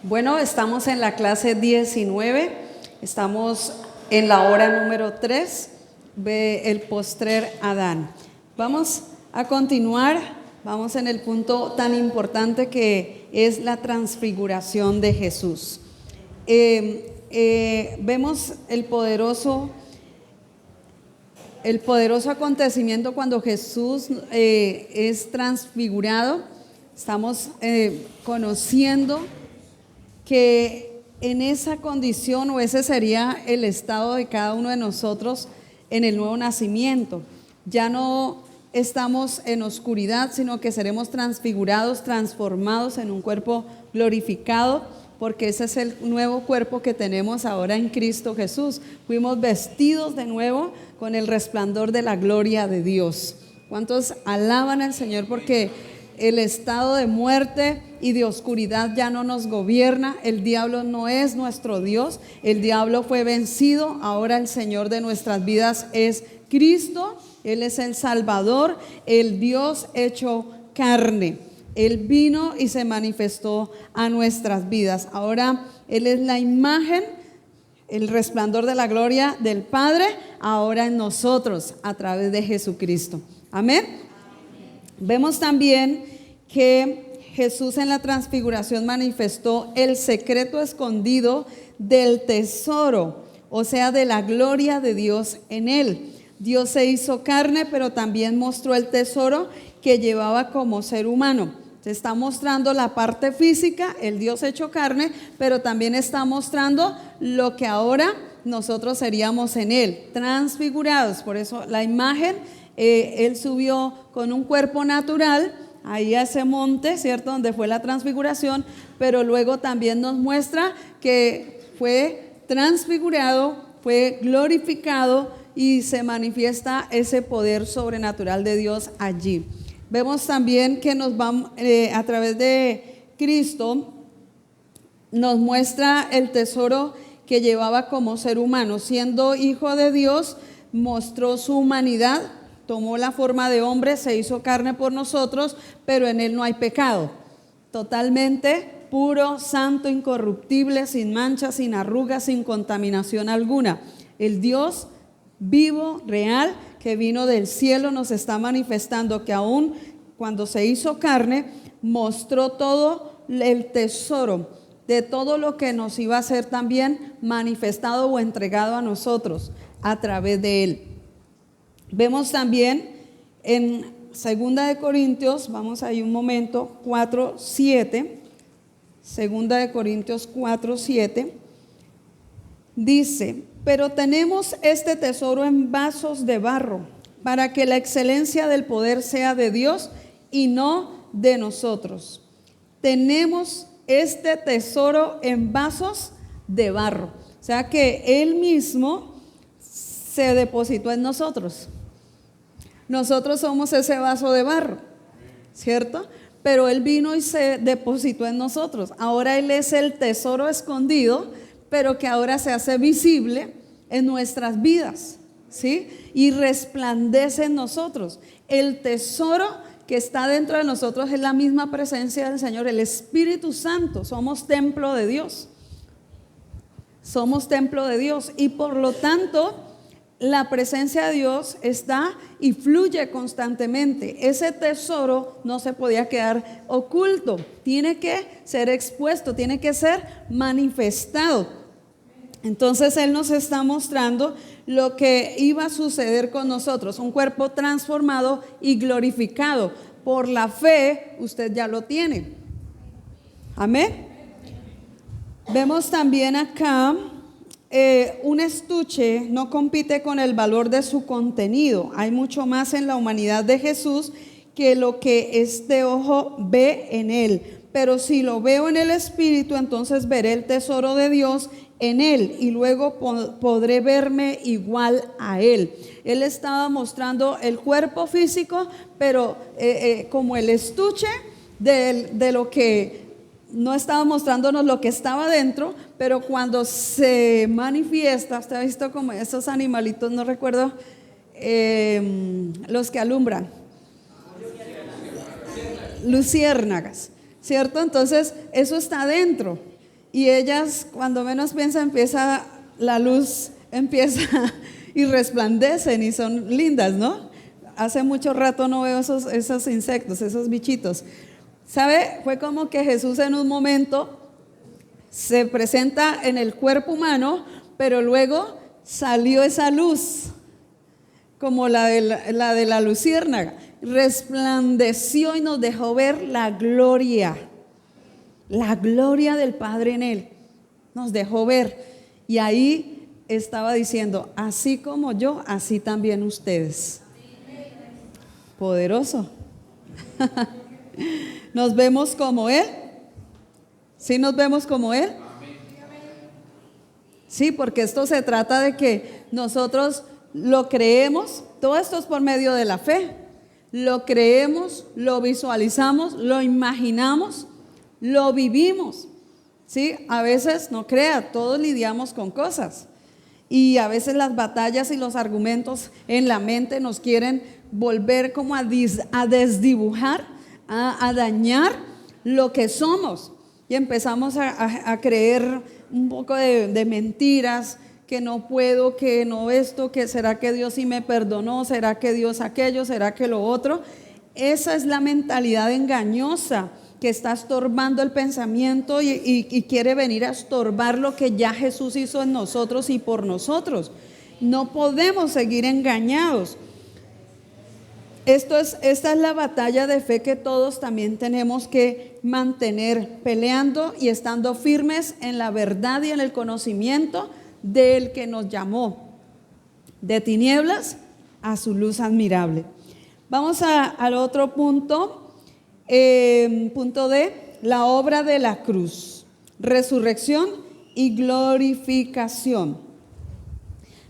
Bueno, estamos en la clase 19, estamos en la hora número 3 del postrer Adán. Vamos a continuar, vamos en el punto tan importante que es la transfiguración de Jesús. Vemos el poderoso acontecimiento cuando Jesús es transfigurado. Estamos conociendo que en esa condición, o ese sería el estado de cada uno de nosotros en el nuevo nacimiento. Ya no estamos en oscuridad, sino que seremos transfigurados, transformados en un cuerpo glorificado, porque ese es el nuevo cuerpo que tenemos ahora en Cristo Jesús. Fuimos vestidos de nuevo con el resplandor de la gloria de Dios. ¿Cuántos alaban al Señor? Porque el estado de muerte y de oscuridad ya no nos gobierna. El diablo no es nuestro Dios. El diablo fue vencido. Ahora el Señor de nuestras vidas es Cristo. Él es el Salvador, el Dios hecho carne. Él vino y se manifestó a nuestras vidas. Ahora Él es la imagen, el resplandor de la gloria del Padre, ahora en nosotros a través de Jesucristo. Amén. Vemos también que Jesús en la transfiguración manifestó el secreto escondido del tesoro, o sea, de la gloria de Dios en Él. Dios se hizo carne, pero también mostró el tesoro que llevaba como ser humano. Se está mostrando la parte física, el Dios hecho carne, pero también está mostrando lo que ahora nosotros seríamos en Él, transfigurados. Por eso la imagen, Él subió con un cuerpo natural ahí a ese monte, ¿cierto? Donde fue la transfiguración, pero luego también nos muestra que fue transfigurado, fue glorificado y se manifiesta ese poder sobrenatural de Dios allí. Vemos también que nos va a través de Cristo, nos muestra el tesoro que llevaba como ser humano. Siendo hijo de Dios, mostró su humanidad, tomó la forma de hombre, se hizo carne por nosotros, pero en Él no hay pecado. Totalmente puro, santo, incorruptible, sin mancha, sin arrugas, sin contaminación alguna. El Dios vivo, real, que vino del cielo, nos está manifestando que aún cuando se hizo carne, mostró todo el tesoro de todo lo que nos iba a ser también manifestado o entregado a nosotros a través de Él. Vemos también en 2 de Corintios, vamos ahí un momento, 4:7, 2 de Corintios 4:7, dice: pero tenemos este tesoro en vasos de barro, para que la excelencia del poder sea de Dios y no de nosotros. Tenemos este tesoro en vasos de barro. O sea que Él mismo se depositó en nosotros. Nosotros somos ese vaso de barro, ¿cierto? Pero Él vino y se depositó en nosotros. Ahora Él es el tesoro escondido, pero que ahora se hace visible en nuestras vidas, ¿sí? Y resplandece en nosotros. El tesoro que está dentro de nosotros es la misma presencia del Señor, el Espíritu Santo. Somos templo de Dios. Somos templo de Dios y por lo tanto la presencia de Dios está y fluye constantemente. Ese tesoro no se podía quedar oculto, tiene que ser expuesto, tiene que ser manifestado. Entonces Él nos está mostrando lo que iba a suceder con nosotros, un cuerpo transformado y glorificado. Por la fe usted ya lo tiene. Amén. Vemos también acá un estuche no compite con el valor de su contenido. Hay mucho más en la humanidad de Jesús que lo que este ojo ve en Él. Pero si lo veo en el Espíritu, entonces veré el tesoro de Dios en Él y luego podré verme igual a Él. Él estaba mostrando el cuerpo físico, pero como el estuche de lo que no estaba mostrándonos lo que estaba dentro, pero cuando se manifiesta, usted ha visto como esos animalitos, no recuerdo, los que alumbran, luciérnagas, ¿cierto? Entonces eso está dentro. y ellas cuando menos piensa empieza la luz, empieza y resplandecen y son lindas, ¿no? Hace mucho rato no veo esos insectos, esos bichitos. ¿Sabe? Fue como que Jesús en un momento se presenta en el cuerpo humano, pero luego salió esa luz, como la de la luciérnaga, resplandeció y nos dejó ver la gloria del Padre en él, nos dejó ver. Y ahí estaba diciendo, así como yo, así también ustedes. Poderoso. ¿Nos vemos como Él? ¿Sí nos vemos como Él? Sí, porque esto se trata de que nosotros lo creemos, todo esto es por medio de la fe. Lo creemos, lo visualizamos, lo imaginamos, lo vivimos. ¿Sí? A veces, no crea, todos lidiamos con cosas. Y a veces las batallas y los argumentos en la mente nos quieren volver como a desdibujar, a dañar lo que somos. Y empezamos a creer un poco de mentiras, que no puedo, que no esto, que será que Dios sí me perdonó, será que Dios aquello, será que lo otro. Esa es la mentalidad engañosa que está estorbando el pensamiento y quiere venir a estorbar lo que ya Jesús hizo en nosotros y por nosotros. No podemos seguir engañados. Esta es la batalla de fe que todos también tenemos que mantener peleando y estando firmes en la verdad y en el conocimiento del que nos llamó de tinieblas a su luz admirable. Vamos al otro punto, punto D, la obra de la cruz, resurrección y glorificación.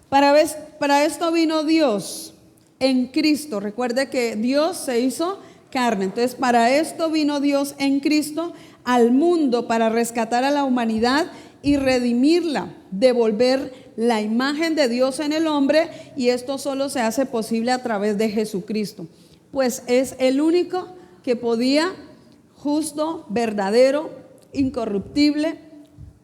Para esto vino Dios en Cristo. Recuerde que Dios se hizo carne. Entonces, para esto vino Dios en Cristo al mundo, para rescatar a la humanidad y redimirla, devolver la imagen de Dios en el hombre, y esto solo se hace posible a través de Jesucristo, pues es el único que podía, justo, verdadero, incorruptible,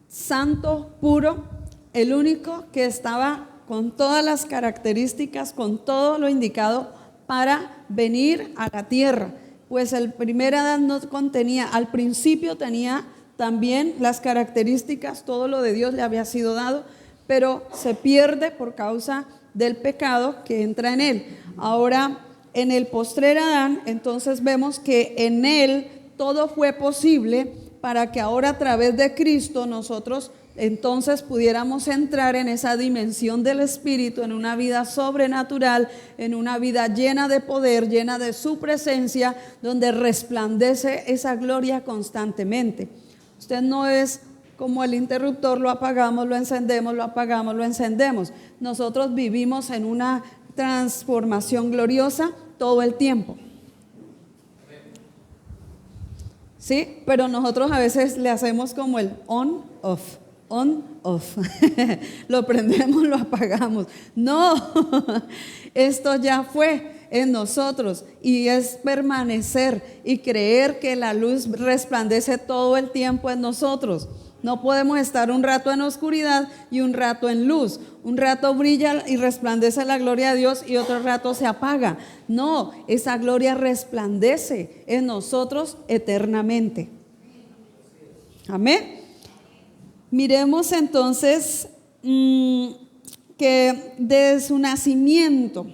santo, puro, el único que estaba con todas las características, con todo lo indicado para venir a la tierra. Pues el primer Adán no contenía, al principio tenía también las características, todo lo de Dios le había sido dado, pero se pierde por causa del pecado que entra en él. Ahora, en el postrer Adán, entonces vemos que en él todo fue posible para que ahora a través de Cristo nosotros entonces pudiéramos entrar en esa dimensión del Espíritu, en una vida sobrenatural, en una vida llena de poder, llena de su presencia, donde resplandece esa gloria constantemente. Usted no es como el interruptor, lo apagamos, lo encendemos, lo apagamos, lo encendemos. Nosotros vivimos en una transformación gloriosa todo el tiempo. Sí, pero nosotros a veces le hacemos como el on-off. On-off. Lo prendemos, lo apagamos. No, esto ya fue en nosotros y es permanecer y creer que la luz resplandece todo el tiempo en nosotros. No podemos estar un rato en oscuridad y un rato en luz. Un rato brilla y resplandece la gloria de Dios y otro rato se apaga. No, esa gloria resplandece en nosotros eternamente. Amén. Miremos entonces que desde su nacimiento,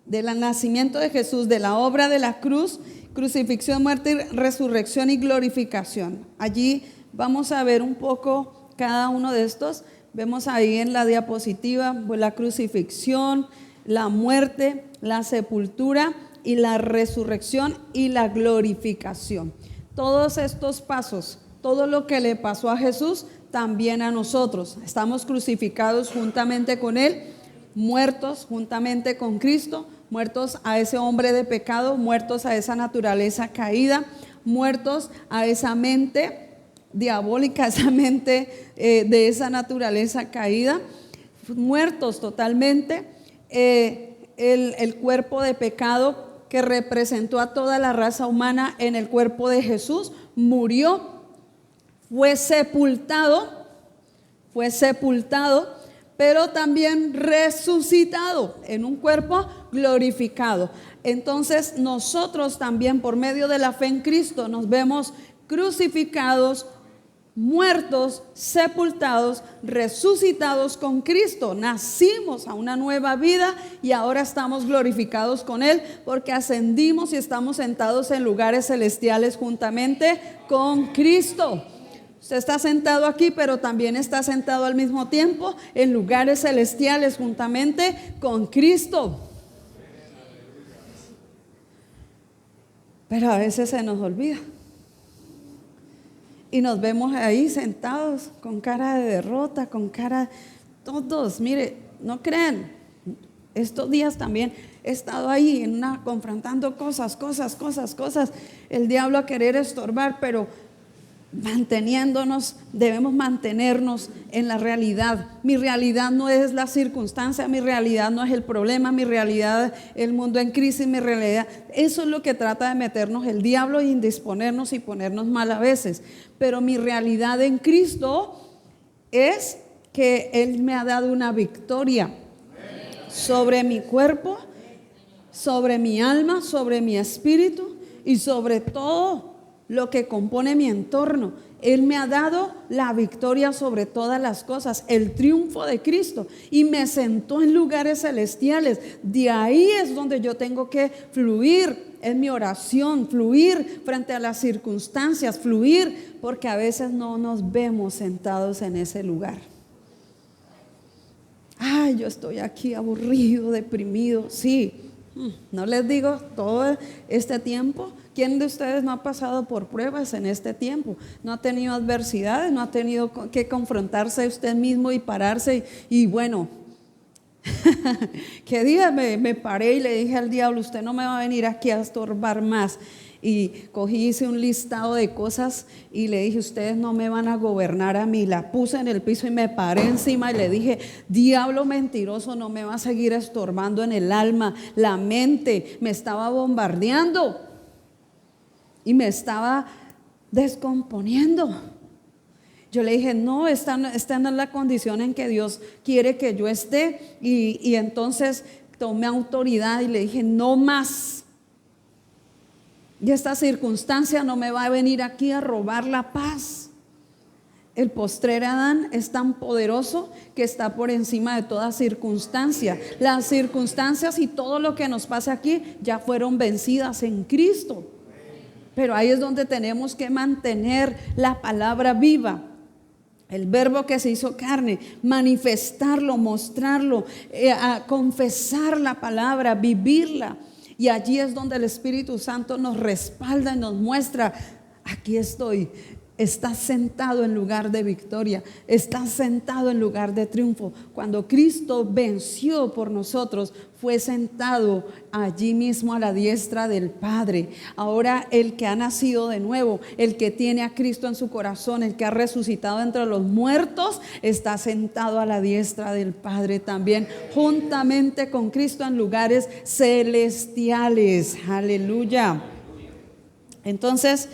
del nacimiento de Jesús, de la obra de la cruz, crucifixión, muerte, resurrección y glorificación. Allí vamos a ver un poco cada uno de estos. Vemos ahí en la diapositiva pues, la crucifixión, la muerte, la sepultura y la resurrección y la glorificación. Todos estos pasos, todo lo que le pasó a Jesús, también a nosotros. Estamos crucificados juntamente con Él, muertos juntamente con Cristo, muertos a ese hombre de pecado, muertos a esa naturaleza caída, muertos a esa mente diabólica, esa mente de esa naturaleza caída, muertos totalmente. El cuerpo de pecado que representó a toda la raza humana en el cuerpo de Jesús murió fue sepultado, pero también resucitado en un cuerpo glorificado. Entonces nosotros también por medio de la fe en Cristo nos vemos crucificados, muertos, sepultados, resucitados con Cristo. Nacimos a una nueva vida y ahora estamos glorificados con Él porque ascendimos y estamos sentados en lugares celestiales juntamente con Cristo. Usted está sentado aquí, pero también está sentado al mismo tiempo en lugares celestiales juntamente con Cristo. Pero a veces se nos olvida. Y nos vemos ahí sentados con cara de derrota, con cara, todos, mire, no crean, estos días también he estado ahí confrontando cosas, el diablo a querer estorbar, pero debemos mantenernos en la realidad. Mi realidad no es la circunstancia, mi realidad no es el problema, mi realidad es el mundo en crisis, mi realidad. Eso es lo que trata de meternos el diablo y indisponernos y ponernos mal a veces. Pero mi realidad en Cristo es que Él me ha dado una victoria sobre mi cuerpo, sobre mi alma, sobre mi espíritu y sobre todo lo que compone mi entorno. Él me ha dado la victoria sobre todas las cosas, el triunfo de Cristo, y me sentó en lugares celestiales. De ahí es donde yo tengo que fluir en mi oración, fluir frente a las circunstancias, fluir, porque a veces no nos vemos sentados en ese lugar. Ay, yo estoy aquí aburrido, deprimido. Sí, no les digo todo este tiempo. ¿Quién de ustedes no ha pasado por pruebas en este tiempo? ¿No ha tenido adversidades? ¿No ha tenido que confrontarse usted mismo y pararse? Y bueno, ¿qué día me paré y le dije al diablo, usted no me va a venir aquí a estorbar más? Y hice un listado de cosas y le dije, ustedes no me van a gobernar a mí. La puse en el piso y me paré encima y le dije, diablo mentiroso, no me va a seguir estorbando en el alma. La mente me estaba bombardeando y me estaba descomponiendo. Yo le dije, no, esta no es la condición en que Dios quiere que yo esté. Y entonces tomé autoridad y le dije, no más. Y esta circunstancia no me va a venir aquí a robar la paz. El postrer Adán es tan poderoso que está por encima de toda circunstancia. Las circunstancias y todo lo que nos pasa aquí ya fueron vencidas en Cristo. Pero ahí es donde tenemos que mantener la palabra viva. El verbo que se hizo carne, manifestarlo, mostrarlo, confesar la palabra, vivirla. Y allí es donde el Espíritu Santo nos respalda y nos muestra, aquí estoy. Estás sentado en lugar de victoria, estás sentado en lugar de triunfo. Cuando Cristo venció por nosotros, fue sentado allí mismo a la diestra del Padre. Ahora el que ha nacido de nuevo, el que tiene a Cristo en su corazón, el que ha resucitado entre los muertos, está sentado a la diestra del Padre también, juntamente con Cristo en lugares celestiales. Aleluya. Entonces,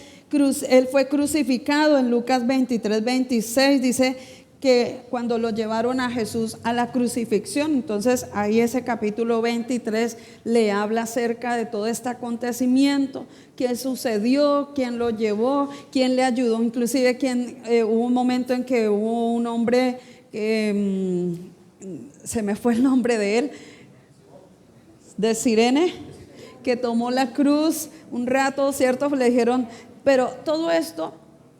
Él fue crucificado. En Lucas 23:26 dice que cuando lo llevaron a Jesús a la crucifixión, entonces ahí ese capítulo 23 le habla acerca de todo este acontecimiento, qué sucedió, quién lo llevó, quién le ayudó, inclusive hubo un momento en que hubo un hombre que se me fue el nombre de él, de Sirene, que tomó la cruz un rato, ¿cierto? Le dijeron, pero todo esto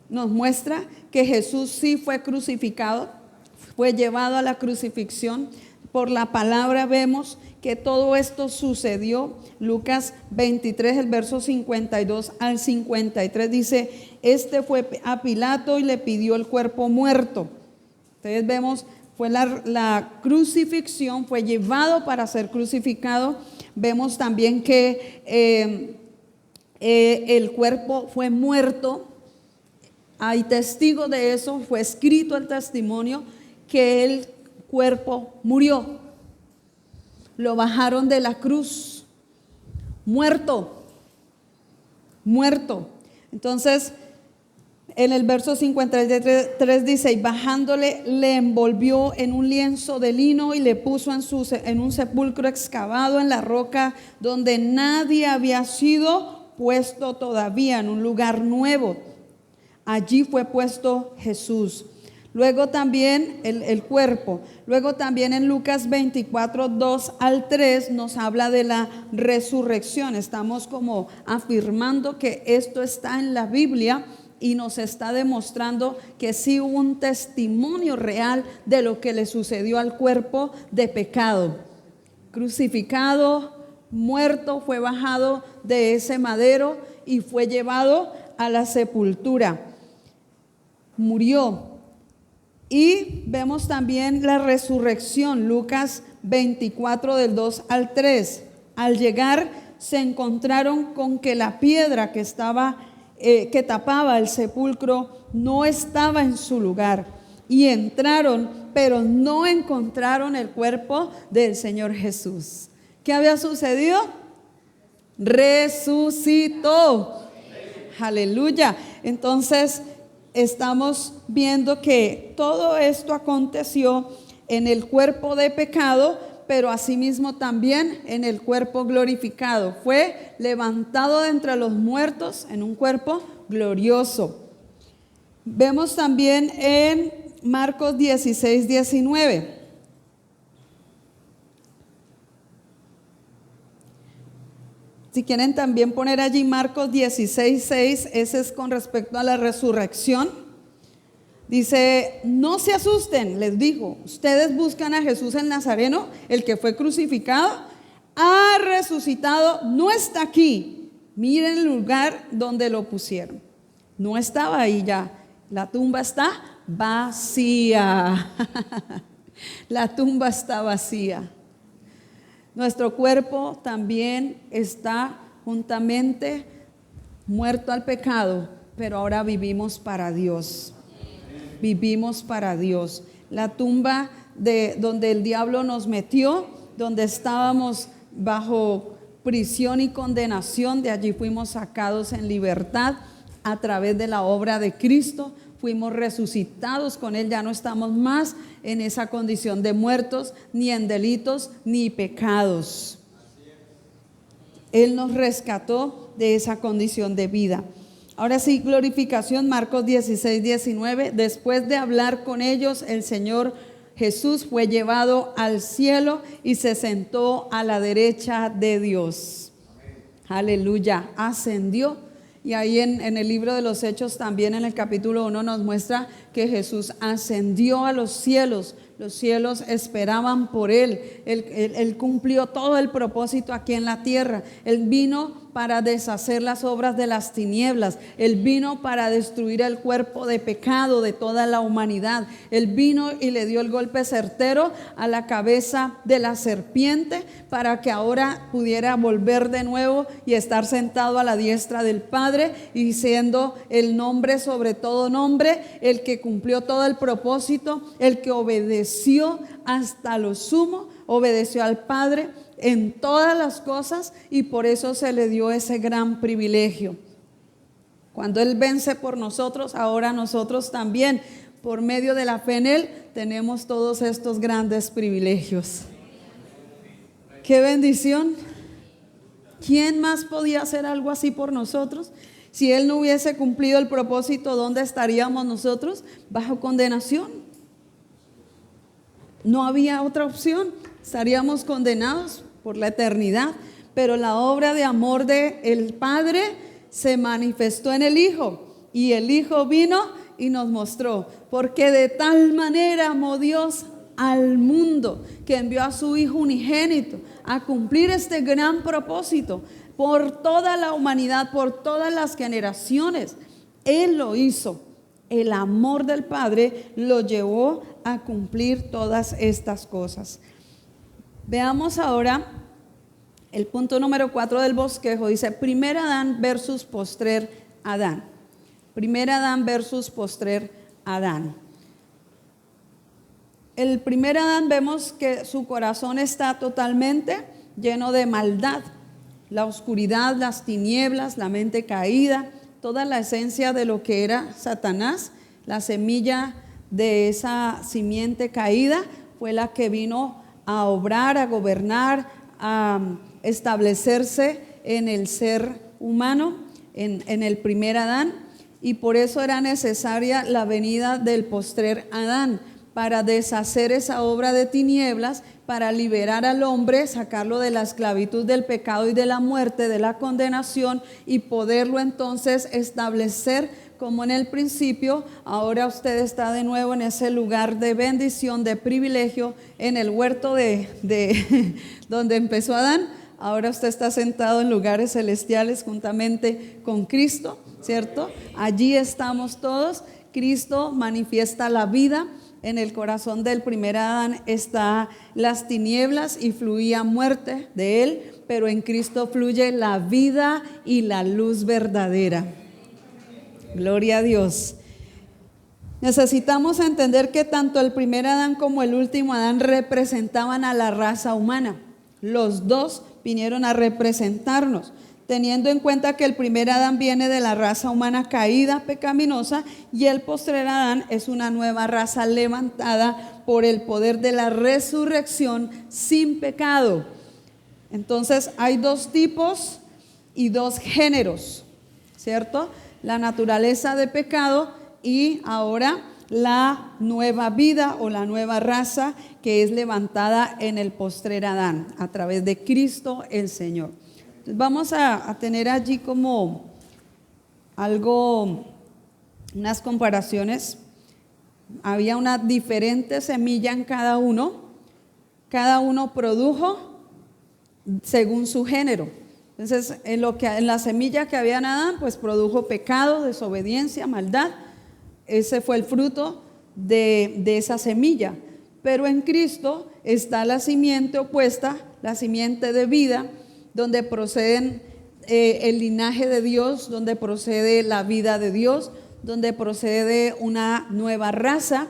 nos muestra que Jesús sí fue crucificado, fue llevado a la crucifixión. Por la palabra vemos que todo esto sucedió. Lucas 23, el verso 52 al 53 dice, este fue a Pilato y le pidió el cuerpo muerto. Entonces vemos, fue la crucifixión, fue llevado para ser crucificado. Vemos también que el cuerpo fue muerto. Hay testigos de eso, fue escrito el testimonio que el cuerpo murió. Lo bajaron de la cruz, muerto. Entonces, En el verso 53 dice: y bajándole le envolvió en un lienzo de lino y le puso en un sepulcro excavado en la roca donde nadie había sido puesto todavía, en un lugar nuevo. Allí fue puesto Jesús. Luego también el cuerpo. Luego también en Lucas 24, 2 al 3 nos habla de la resurrección. Estamos como afirmando que esto está en la Biblia y nos está demostrando que sí hubo un testimonio real de lo que le sucedió al cuerpo de pecado. Crucificado, muerto, fue bajado de ese madero y fue llevado a la sepultura. Murió. Y vemos también la resurrección, Lucas 24 del 2 al 3. Al llegar se encontraron con que la piedra que tapaba el sepulcro no estaba en su lugar. Y entraron, pero no encontraron el cuerpo del Señor Jesús. ¿Qué había sucedido? Resucitó. Aleluya. Entonces estamos viendo que todo esto aconteció en el cuerpo de pecado, pero asimismo también en el cuerpo glorificado. Fue levantado de entre los muertos en un cuerpo glorioso. Vemos también en Marcos 16, 19. Si quieren también poner allí Marcos 16, 6, ese es con respecto a la resurrección. Dice: no se asusten, les digo, ustedes buscan a Jesús el Nazareno, el que fue crucificado, ha resucitado, no está aquí. Miren el lugar donde lo pusieron. No estaba ahí ya, la tumba está vacía. La tumba está vacía. Nuestro cuerpo también está juntamente muerto al pecado, pero ahora vivimos para Dios. Vivimos para Dios. La tumba de donde el diablo nos metió, donde estábamos bajo prisión y condenación, de allí fuimos sacados en libertad a través de la obra de Cristo. Fuimos resucitados con Él, ya no estamos más en esa condición de muertos, ni en delitos, ni pecados. Él nos rescató de esa condición de vida. Ahora sí, glorificación, Marcos 16, 19. Después de hablar con ellos, el Señor Jesús fue llevado al cielo y se sentó a la derecha de Dios. Aleluya, ascendió. Y ahí en el libro de los Hechos también en el capítulo 1 nos muestra que Jesús ascendió a los cielos. Los cielos esperaban por Él. Él cumplió todo el propósito aquí en la tierra. Él vino para deshacer las obras de las tinieblas. Él vino para destruir el cuerpo de pecado de toda la humanidad. Él vino y le dio el golpe certero a la cabeza de la serpiente para que ahora pudiera volver de nuevo y estar sentado a la diestra del Padre, y siendo el nombre sobre todo nombre, el que cumplió todo el propósito, el que obedeció hasta lo sumo, obedeció al Padre en todas las cosas, y por eso se le dio ese gran privilegio. Cuando Él vence por nosotros, ahora nosotros también, por medio de la fe en Él, tenemos todos estos grandes privilegios. ¡Qué bendición! ¿Quién más podía hacer algo así por nosotros? Si Él no hubiese cumplido el propósito, ¿dónde estaríamos nosotros? Bajo condenación. No había otra opción. Estaríamos condenados por la eternidad. Pero la obra de amor del Padre se manifestó en el Hijo. Y el Hijo vino y nos mostró. Porque de tal manera amó Dios al mundo, que envió a su Hijo unigénito a cumplir este gran propósito por toda la humanidad, por todas las generaciones. Él lo hizo. El amor del Padre lo llevó a cumplir todas estas cosas. Veamos ahora el punto número 4 del bosquejo. Dice: primer Adán versus postrer Adán. Primer Adán versus postrer Adán. El primer Adán, vemos que su corazón está totalmente lleno de maldad. La oscuridad, las tinieblas, la mente caída, toda la esencia de lo que era Satanás. La semilla de esa simiente caída fue la que vino a obrar, a gobernar, a establecerse en el ser humano, en el primer Adán, y por eso era necesaria la venida del postrer Adán, para deshacer esa obra de tinieblas, para liberar al hombre, sacarlo de la esclavitud del pecado y de la muerte, de la condenación, y poderlo entonces establecer como en el principio. Ahora usted está de nuevo en ese lugar de bendición, de privilegio, en el huerto de donde empezó Adán. Ahora usted está sentado en lugares celestiales juntamente con Cristo, ¿cierto? Allí estamos todos. Cristo manifiesta la vida. En el corazón del primer Adán está las tinieblas y fluía muerte de él, pero en Cristo fluye la vida y la luz verdadera. Gloria a Dios. Necesitamos entender que tanto el primer Adán como el último Adán representaban a la raza humana. Los dos vinieron a representarnos, teniendo en cuenta que el primer Adán viene de la raza humana caída, pecaminosa, y el postrer Adán es una nueva raza levantada por el poder de la resurrección sin pecado. Entonces hay dos tipos y dos géneros, ¿cierto? La naturaleza de pecado y ahora la nueva vida o la nueva raza que es levantada en el postrer Adán a través de Cristo el Señor. Entonces vamos a tener allí como algo, unas comparaciones. Había una diferente semilla en cada uno produjo según su género. Entonces en la semilla que había en Adán, pues produjo pecado, desobediencia, maldad. Ese fue el fruto de esa semilla. Pero en Cristo está la simiente opuesta, la simiente de vida, donde proceden el linaje de Dios, donde procede la vida de Dios, donde procede una nueva raza,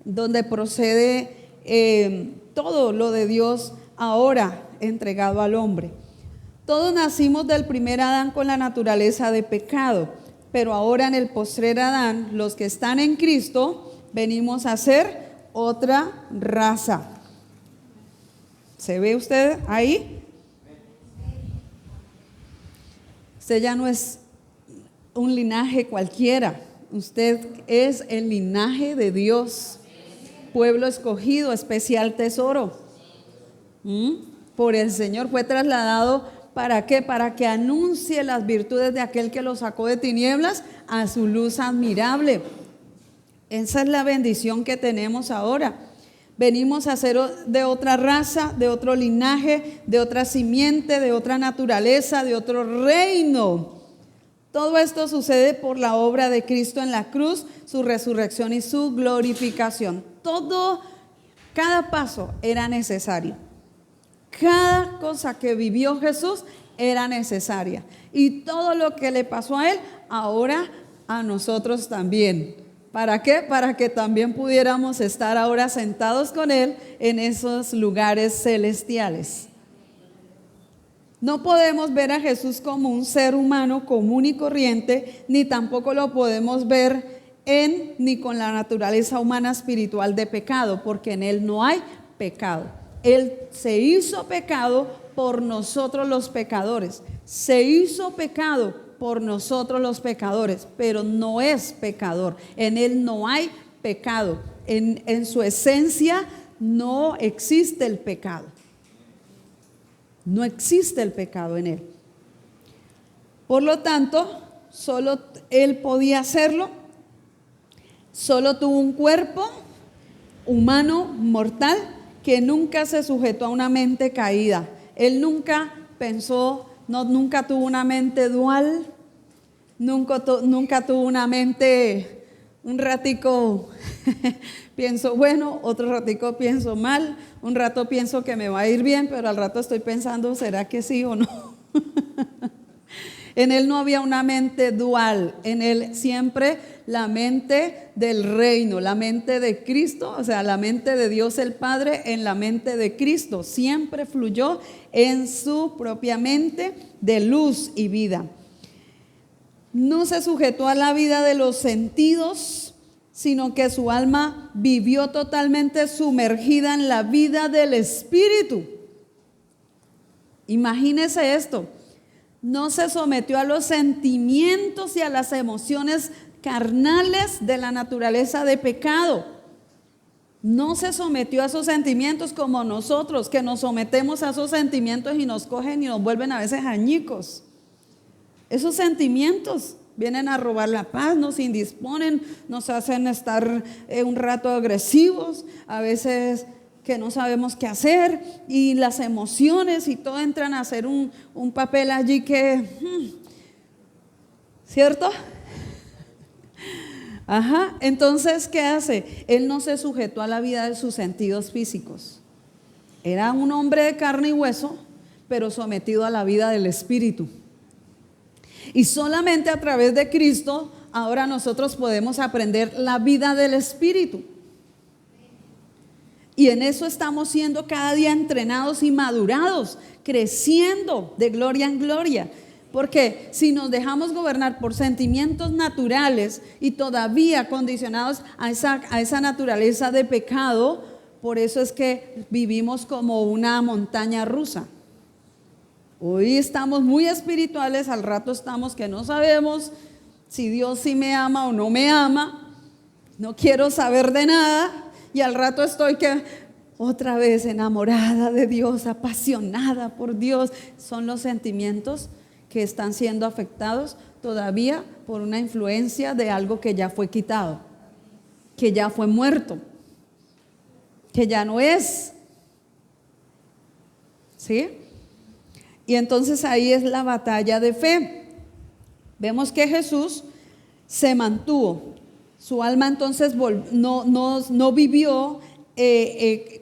donde procede todo lo de Dios ahora entregado al hombre. Todos nacimos del primer Adán con la naturaleza de pecado, pero ahora en el postrer Adán, los que están en Cristo, venimos a ser otra raza. ¿Se ve usted ahí? Usted ya no es un linaje cualquiera, usted es el linaje de Dios, pueblo escogido, especial tesoro. Por el Señor fue trasladado. ¿Para qué? Para que anuncie las virtudes de aquel que lo sacó de tinieblas a su luz admirable. Esa es la bendición que tenemos ahora. Venimos a ser de otra raza, de otro linaje, de otra simiente, de otra naturaleza, de otro reino. Todo esto sucede por la obra de Cristo en la cruz, su resurrección y su glorificación. Cada paso era necesario. Cada cosa que vivió Jesús era necesaria. Y todo lo que le pasó a él, ahora a nosotros también. ¿Para qué? Para que también pudiéramos estar ahora sentados con él en esos lugares celestiales. No podemos ver a Jesús como un ser humano común y corriente, ni tampoco lo podemos ver ni con la naturaleza humana espiritual de pecado, porque en él no hay pecado. Él se hizo pecado por nosotros los pecadores. Se hizo pecado por nosotros los pecadores, pero no es pecador. En él no hay pecado. En su esencia no existe el pecado. No existe el pecado en él. Por lo tanto, solo él podía hacerlo. Solo tuvo un cuerpo humano mortal que nunca se sujetó a una mente caída. Él nunca pensó, nunca tuvo una mente dual, nunca tuvo una mente, un ratico pienso bueno, otro ratico pienso mal, un rato pienso que me va a ir bien, pero al rato estoy pensando, ¿será que sí o no? En él no había una mente dual, en él siempre la mente del reino, la mente de Cristo, o sea, la mente de Dios el Padre en la mente de Cristo, siempre fluyó en su propia mente de luz y vida. no se sujetó a la vida de los sentidos, sino que su alma vivió totalmente sumergida en la vida del Espíritu. Imagínese esto, no se sometió a los sentimientos y a las emociones carnales de la naturaleza de pecado. No se sometió a esos sentimientos como nosotros, que nos sometemos a esos sentimientos y nos cogen y nos vuelven a veces añicos. Esos sentimientos vienen a robar la paz, nos indisponen, nos hacen estar un rato agresivos, a veces que no sabemos qué hacer, y las emociones y todo entran a hacer un papel allí que, ¿cierto? Ajá, entonces, ¿qué hace? Él no se sujetó a la vida de sus sentidos físicos. Era un hombre de carne y hueso, pero sometido a la vida del Espíritu. Y solamente a través de Cristo, ahora nosotros podemos aprender la vida del Espíritu. Y en eso estamos siendo cada día entrenados y madurados, creciendo de gloria en gloria. Porque si nos dejamos gobernar por sentimientos naturales y todavía condicionados a esa naturaleza de pecado, por eso es que vivimos como una montaña rusa. Hoy estamos muy espirituales, al rato estamos que no sabemos si Dios sí me ama o no me ama, no quiero saber de nada, y al rato estoy que otra vez enamorada de Dios, apasionada por Dios. Son los sentimientos que están siendo afectados todavía por una influencia de algo que ya fue quitado, que ya fue muerto, que ya no es. ¿Sí? Y entonces ahí es la batalla de fe. Vemos que Jesús se mantuvo. Su alma entonces no vivió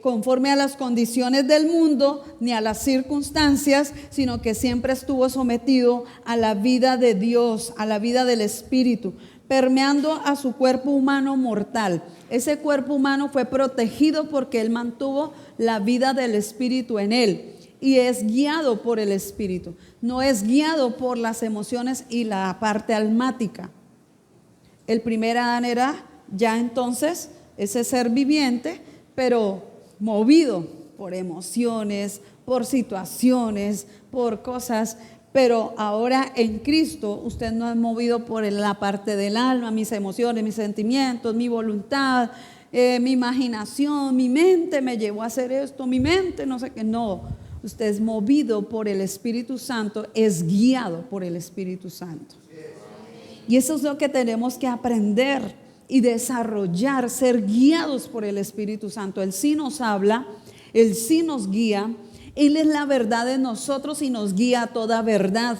conforme a las condiciones del mundo ni a las circunstancias, sino que siempre estuvo sometido a la vida de Dios, a la vida del Espíritu, permeando a su cuerpo humano mortal. Ese cuerpo humano fue protegido porque él mantuvo la vida del Espíritu en él. Y es guiado por el Espíritu, no es guiado por las emociones y la parte almática. El primer Adán era ya entonces ese ser viviente, pero movido por emociones, por situaciones, por cosas. Pero ahora en Cristo usted no es movido por la parte del alma, mis emociones, mis sentimientos, mi voluntad, mi imaginación, mi mente me llevó a hacer esto, mi mente no sé qué, no. Usted es movido por el Espíritu Santo, es guiado por el Espíritu Santo. Y eso es lo que tenemos que aprender y desarrollar, ser guiados por el Espíritu Santo. Él sí nos habla, Él sí nos guía, Él es la verdad de nosotros y nos guía a toda verdad.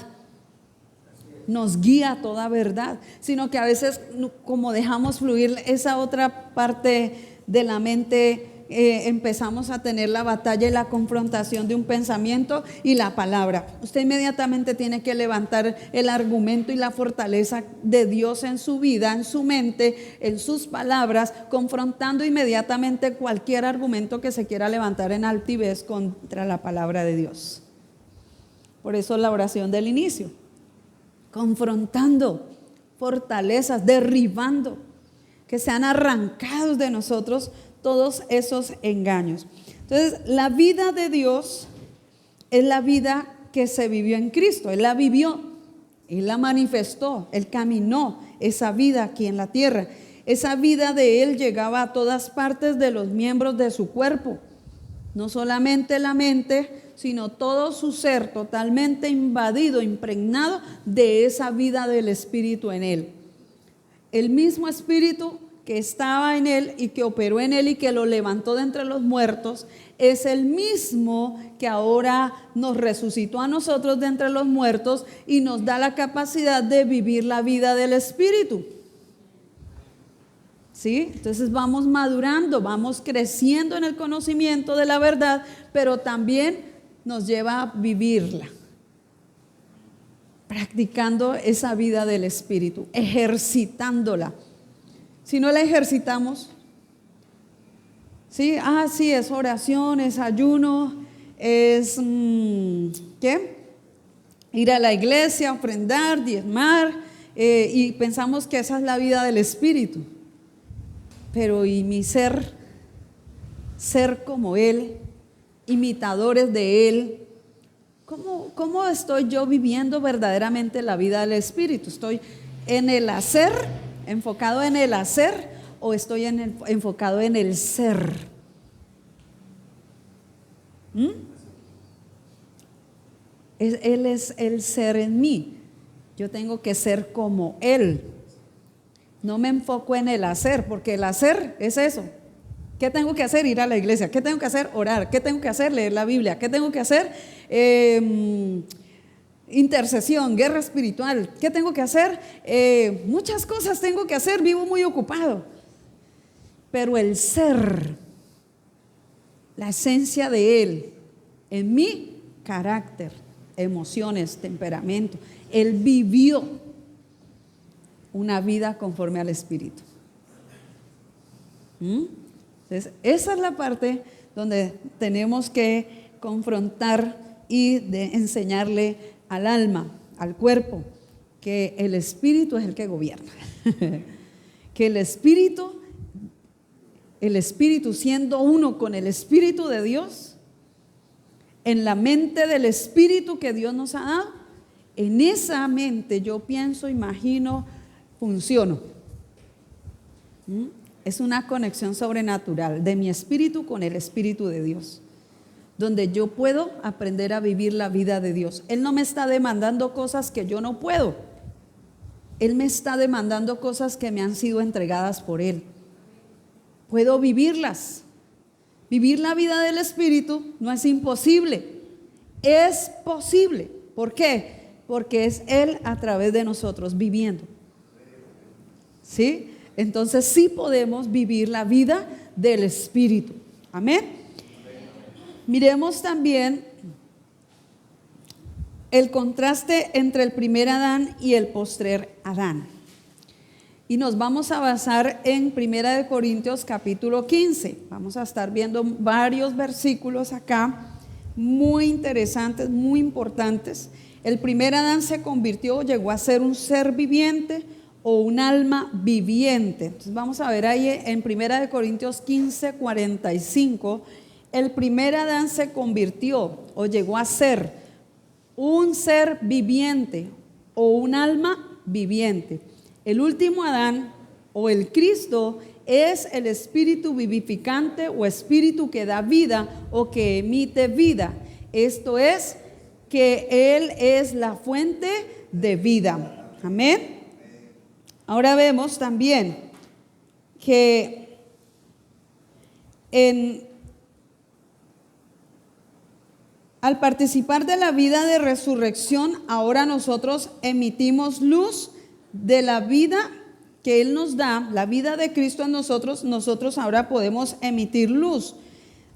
Nos guía a toda verdad, sino que a veces como dejamos fluir esa otra parte de la mente, empezamos a tener la batalla y la confrontación de un pensamiento y la palabra. Usted inmediatamente tiene que levantar el argumento y la fortaleza de Dios en su vida, en su mente, en sus palabras, confrontando inmediatamente cualquier argumento que se quiera levantar en altivez contra la palabra de Dios. Por eso la oración del inicio, confrontando fortalezas, derribando, que sean arrancados de nosotros todos esos engaños. Entonces, la vida de Dios es la vida que se vivió en Cristo. Él la vivió, Él la manifestó, Él caminó esa vida aquí en la tierra. Esa vida de Él llegaba a todas partes de los miembros de su cuerpo. No solamente la mente, sino todo su ser totalmente invadido, impregnado de esa vida del Espíritu en Él. El mismo Espíritu que estaba en Él y que operó en Él y que lo levantó de entre los muertos, es el mismo que ahora nos resucitó a nosotros de entre los muertos y nos da la capacidad de vivir la vida del Espíritu. ¿Sí? Entonces vamos madurando, vamos creciendo en el conocimiento de la verdad, pero también nos lleva a vivirla, practicando esa vida del Espíritu, ejercitándola. Si no la ejercitamos, ¿sí? Sí, es oración, es ayuno, es ¿qué? Ir a la iglesia, ofrendar, diezmar, y pensamos que esa es la vida del Espíritu. Pero y mi ser como Él, imitadores de Él, ¿cómo estoy yo viviendo verdaderamente la vida del Espíritu? ¿Estoy en el hacer, enfocado en el hacer, o estoy enfocado en el ser? Él es el ser en mí. Yo tengo que ser como Él. No me enfoco en el hacer, porque el hacer es eso. ¿Qué tengo que hacer? Ir a la iglesia. ¿Qué tengo que hacer? Orar. ¿Qué tengo que hacer? Leer la Biblia. ¿Qué tengo que hacer? Intercesión, guerra espiritual. ¿Qué tengo que hacer? Muchas cosas tengo que hacer. Vivo muy ocupado. Pero el ser, la esencia de Él, en mi carácter, emociones, temperamento, Él vivió una vida conforme al Espíritu. Entonces, esa es la parte donde tenemos que confrontar y de enseñarle al alma, al cuerpo, que el Espíritu es el que gobierna. Que el Espíritu siendo uno con el Espíritu de Dios, en la mente del Espíritu que Dios nos ha dado, en esa mente yo pienso, imagino, funciono. Es una conexión sobrenatural de mi espíritu con el Espíritu de Dios, donde yo puedo aprender a vivir la vida de Dios. Él no me está demandando cosas que yo no puedo. Él me está demandando cosas que me han sido entregadas por Él. Puedo vivirlas. Vivir la vida del Espíritu no es imposible, es posible. ¿Por qué? Porque es Él a través de nosotros viviendo. ¿Sí? Entonces sí podemos vivir la vida del Espíritu. Amén. Miremos también el contraste entre el primer Adán y el postrer Adán. Y nos vamos a basar en 1 Corintios capítulo 15. Vamos a estar viendo varios versículos acá, muy interesantes, muy importantes. El primer Adán se convirtió, llegó a ser un ser viviente o un alma viviente. Entonces vamos a ver ahí en 1 Corintios 15, 45. El primer Adán se convirtió o llegó a ser un ser viviente o un alma viviente. El último Adán o el Cristo es el espíritu vivificante o espíritu que da vida o que emite vida. Esto es que Él es la fuente de vida. Amén. Ahora vemos también que al participar de la vida de resurrección, ahora nosotros emitimos luz de la vida que Él nos da, la vida de Cristo en nosotros. Nosotros ahora podemos emitir luz.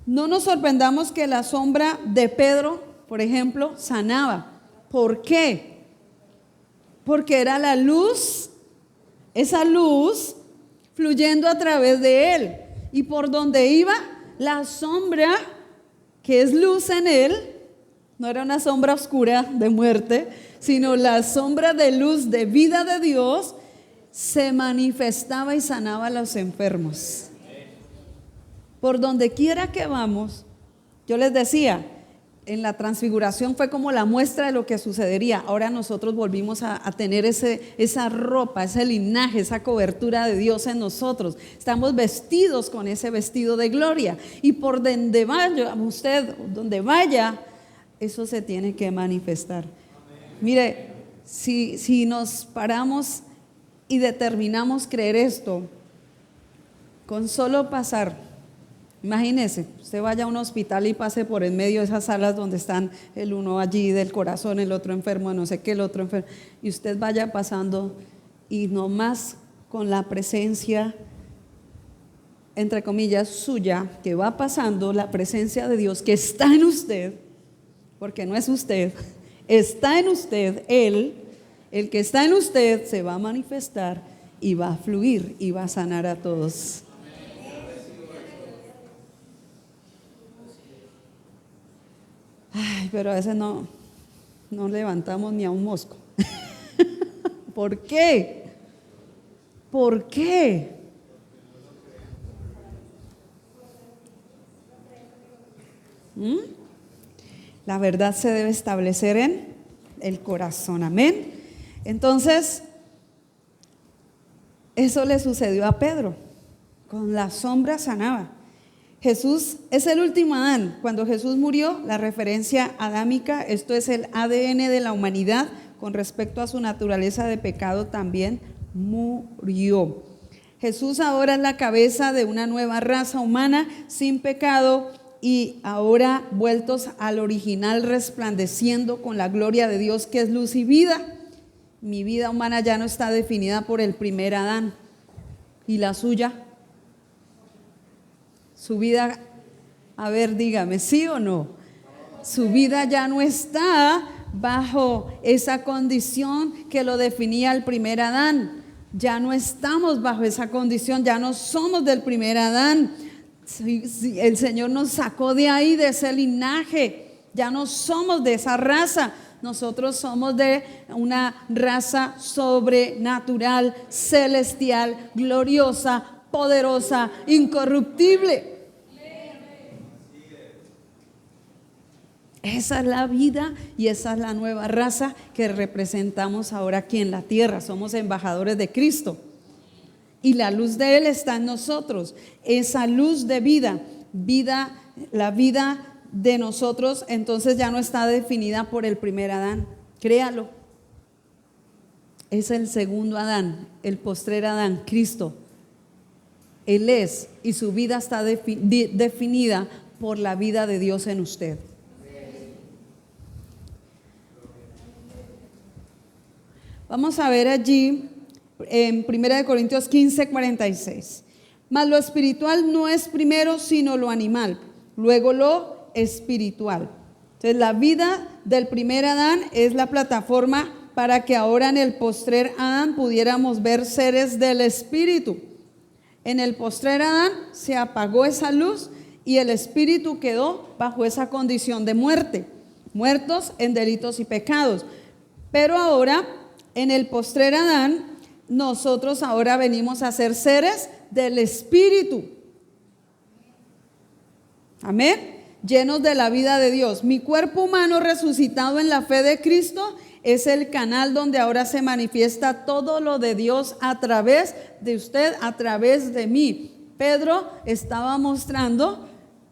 No nos sorprendamos que la sombra de Pedro, por ejemplo, sanaba. ¿Por qué? Porque era la luz, esa luz fluyendo a través de Él. Y por donde iba, la sombra, que es luz en Él, no era una sombra oscura de muerte, sino la sombra de luz de vida de Dios, se manifestaba y sanaba a los enfermos. Por donde quiera que vamos, yo les decía, en la transfiguración fue como la muestra de lo que sucedería. Ahora nosotros volvimos a tener esa ropa, ese linaje, esa cobertura de Dios en nosotros. Estamos vestidos con ese vestido de gloria. Y por donde vaya usted, donde vaya, eso se tiene que manifestar. Mire, si nos paramos y determinamos creer esto, con solo pasar, imagínese, usted vaya a un hospital y pase por en medio de esas salas donde están el uno allí del corazón, el otro enfermo, no sé qué, el otro enfermo, y usted vaya pasando y nomás con la presencia, entre comillas, suya, que va pasando, la presencia de Dios que está en usted, porque no es usted, está en usted, Él, el que está en usted se va a manifestar y va a fluir y va a sanar a todos. Ay, pero a veces no levantamos ni a un mosco. ¿Por qué? ¿Por qué? La verdad se debe establecer en el corazón, amén. Entonces, eso le sucedió a Pedro, con la sombra sanaba. Jesús es el último Adán. Cuando Jesús murió, la referencia adámica, esto es el ADN de la humanidad, con respecto a su naturaleza de pecado, también murió. Jesús ahora es la cabeza de una nueva raza humana sin pecado, y ahora vueltos al original, resplandeciendo con la gloria de Dios, que es luz y vida. Mi vida humana ya no está definida por el primer Adán. ¿Y la suya? Su vida, a ver, dígame, ¿sí o no? Su vida ya no está bajo esa condición que lo definía el primer Adán. Ya no estamos bajo esa condición, ya no somos del primer Adán. Sí, el Señor nos sacó de ahí, de ese linaje. Ya no somos de esa raza. Nosotros somos de una raza sobrenatural, celestial, gloriosa, poderosa, incorruptible. Esa es la vida y esa es la nueva raza que representamos ahora aquí en la tierra. Somos embajadores de Cristo. Y la luz de Él está en nosotros. Esa luz de vida, la vida de nosotros, entonces ya no está definida por el primer Adán. Créalo. Es el segundo Adán, el postrer Adán, Cristo. Él es, y su vida está definida por la vida de Dios en usted. Vamos a ver allí en 1 Corintios 15:46. Mas lo espiritual no es primero sino lo animal, luego lo espiritual. Entonces la vida del primer Adán es la plataforma para que ahora en el postrer Adán pudiéramos ver seres del espíritu. En el postrer Adán se apagó esa luz y el espíritu quedó bajo esa condición de muerte, muertos en delitos y pecados. Pero ahora en el postrer Adán, nosotros ahora venimos a ser seres del Espíritu. Amén. Llenos de la vida de Dios. Mi cuerpo humano resucitado en la fe de Cristo es el canal donde ahora se manifiesta todo lo de Dios a través de usted, a través de mí. Pedro estaba mostrando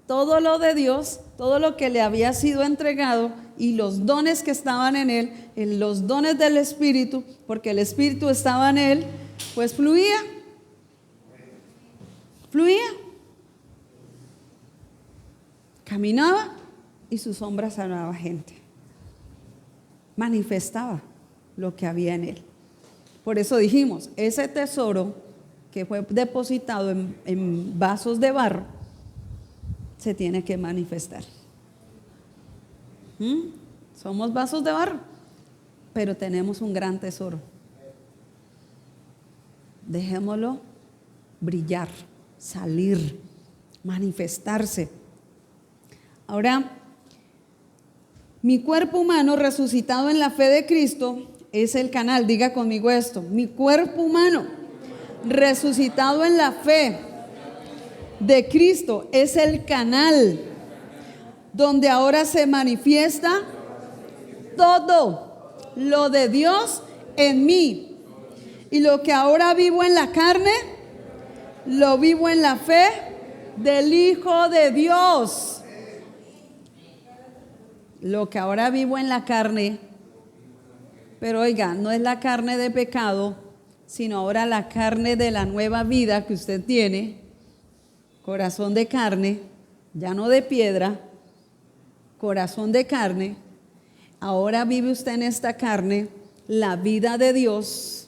todo lo de Dios, todo lo que le había sido entregado y los dones que estaban en él, los dones del Espíritu, porque el Espíritu estaba en él, pues fluía. Caminaba y su sombra sanaba gente. Manifestaba lo que había en él. Por eso dijimos, ese tesoro que fue depositado en vasos de barro, se tiene que manifestar. Somos vasos de barro, pero tenemos un gran tesoro. Dejémoslo brillar, salir, manifestarse. Ahora, mi cuerpo humano resucitado en la fe de Cristo es el canal. Diga conmigo esto: mi cuerpo humano resucitado en la fe de Cristo es el canal donde ahora se manifiesta todo lo de Dios en mí. Y lo que ahora vivo en la carne, lo vivo en la fe del Hijo de Dios. Lo que ahora vivo en la carne, pero oiga, no es la carne de pecado, sino ahora la carne de la nueva vida que usted tiene, corazón de carne, ya no de piedra, corazón de carne. Ahora vive usted en esta carne la vida de Dios.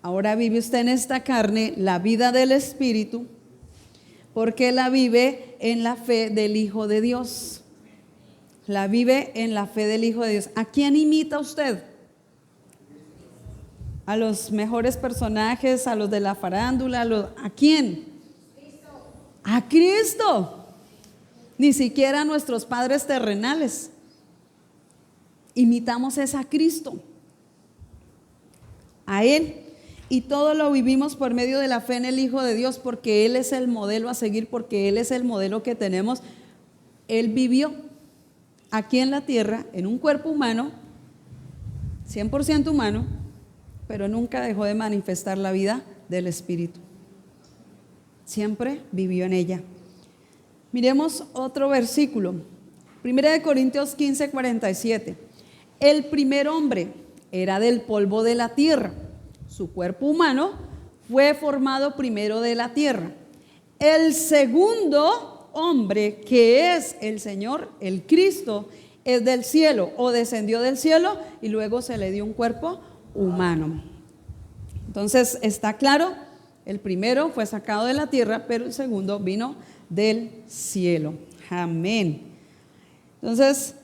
Ahora vive usted en esta carne la vida del Espíritu, porque la vive en la fe del Hijo de Dios. La vive en la fe del Hijo de Dios. ¿A quién imita usted? ¿A los mejores personajes? ¿A los de la farándula? ¿A quién? A Cristo. Ni siquiera a nuestros padres terrenales. Imitamos es a Cristo. a Él. Y todo lo vivimos por medio de la fe en el Hijo de Dios, porque Él es el modelo a seguir, porque Él es el modelo que tenemos. Él vivió aquí en la tierra, en un cuerpo humano, 100% humano, pero nunca dejó de manifestar la vida del Espíritu. Siempre vivió en ella. Miremos otro versículo. 1 Corintios 15:47. El primer hombre era del polvo de la tierra. Su cuerpo humano fue formado primero de la tierra. El segundo hombre, que es el Señor, el Cristo, es del cielo o descendió del cielo y luego se le dio un cuerpo humano. Entonces está claro, el primero fue sacado de la tierra, pero el segundo vino del cielo. Amén. Entonces,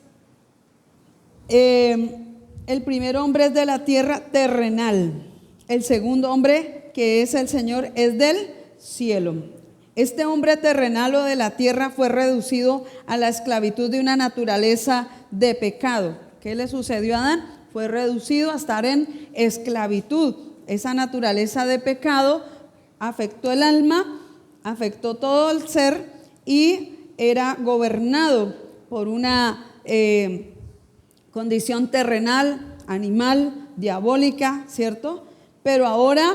el primer hombre es de la tierra terrenal. El segundo hombre, que es el Señor, es del cielo. Este hombre terrenal o de la tierra fue reducido a la esclavitud de una naturaleza de pecado. ¿Qué le sucedió a Adán? Fue reducido a estar en esclavitud. Esa naturaleza de pecado afectó el alma, afectó todo el ser y era gobernado por una condición terrenal, animal, diabólica, ¿cierto? Pero ahora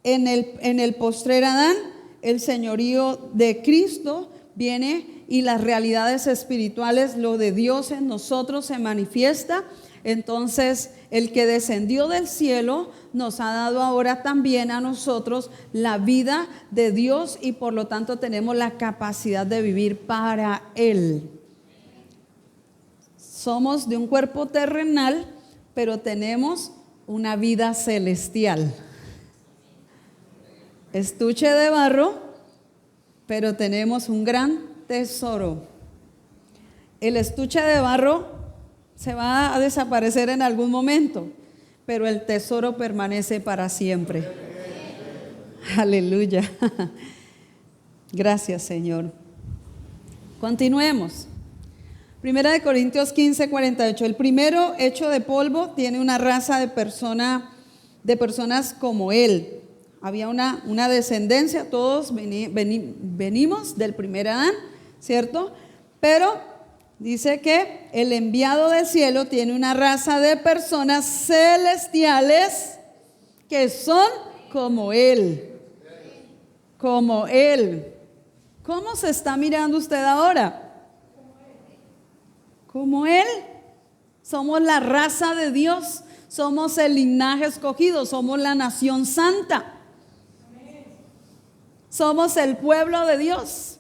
en el postrer Adán, el señorío de Cristo viene y las realidades espirituales, lo de Dios en nosotros se manifiesta. Entonces el que descendió del cielo nos ha dado ahora también a nosotros la vida de Dios y por lo tanto tenemos la capacidad de vivir para Él. Somos de un cuerpo terrenal, pero tenemos una vida celestial. Estuche de barro, pero tenemos un gran tesoro. El estuche de barro se va a desaparecer en algún momento, pero el tesoro permanece para siempre. Aleluya. Gracias, Señor. Continuemos. 1 Corintios 15:48. El primero, hecho de polvo, tiene una raza de personas como él. Había una descendencia, todos venimos del primer Adán, ¿cierto? Pero dice que el enviado del cielo tiene una raza de personas celestiales que son como él. Como él. ¿Cómo se está mirando usted ahora? Como él. Somos la raza de Dios. Somos el linaje escogido. Somos la nación santa. Somos el pueblo de Dios.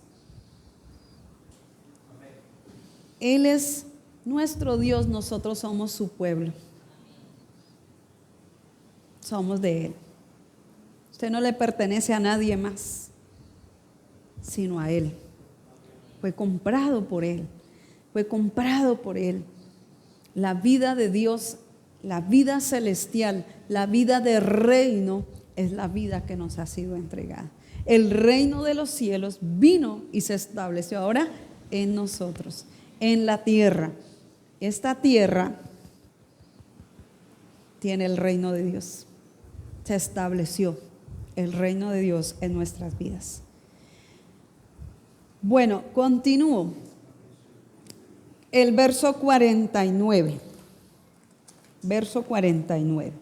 Él es nuestro Dios, nosotros somos su pueblo. Somos de Él. Usted no le pertenece a nadie más, sino a Él. Fue comprado por Él. Fue comprado por Él. La vida de Dios, la vida celestial, la vida de reino es la vida que nos ha sido entregada. El reino de los cielos vino y se estableció ahora en nosotros, en la tierra. Esta tierra tiene el reino de Dios. Se estableció el reino de Dios en nuestras vidas. Bueno, continúo. El verso 49. Verso 49.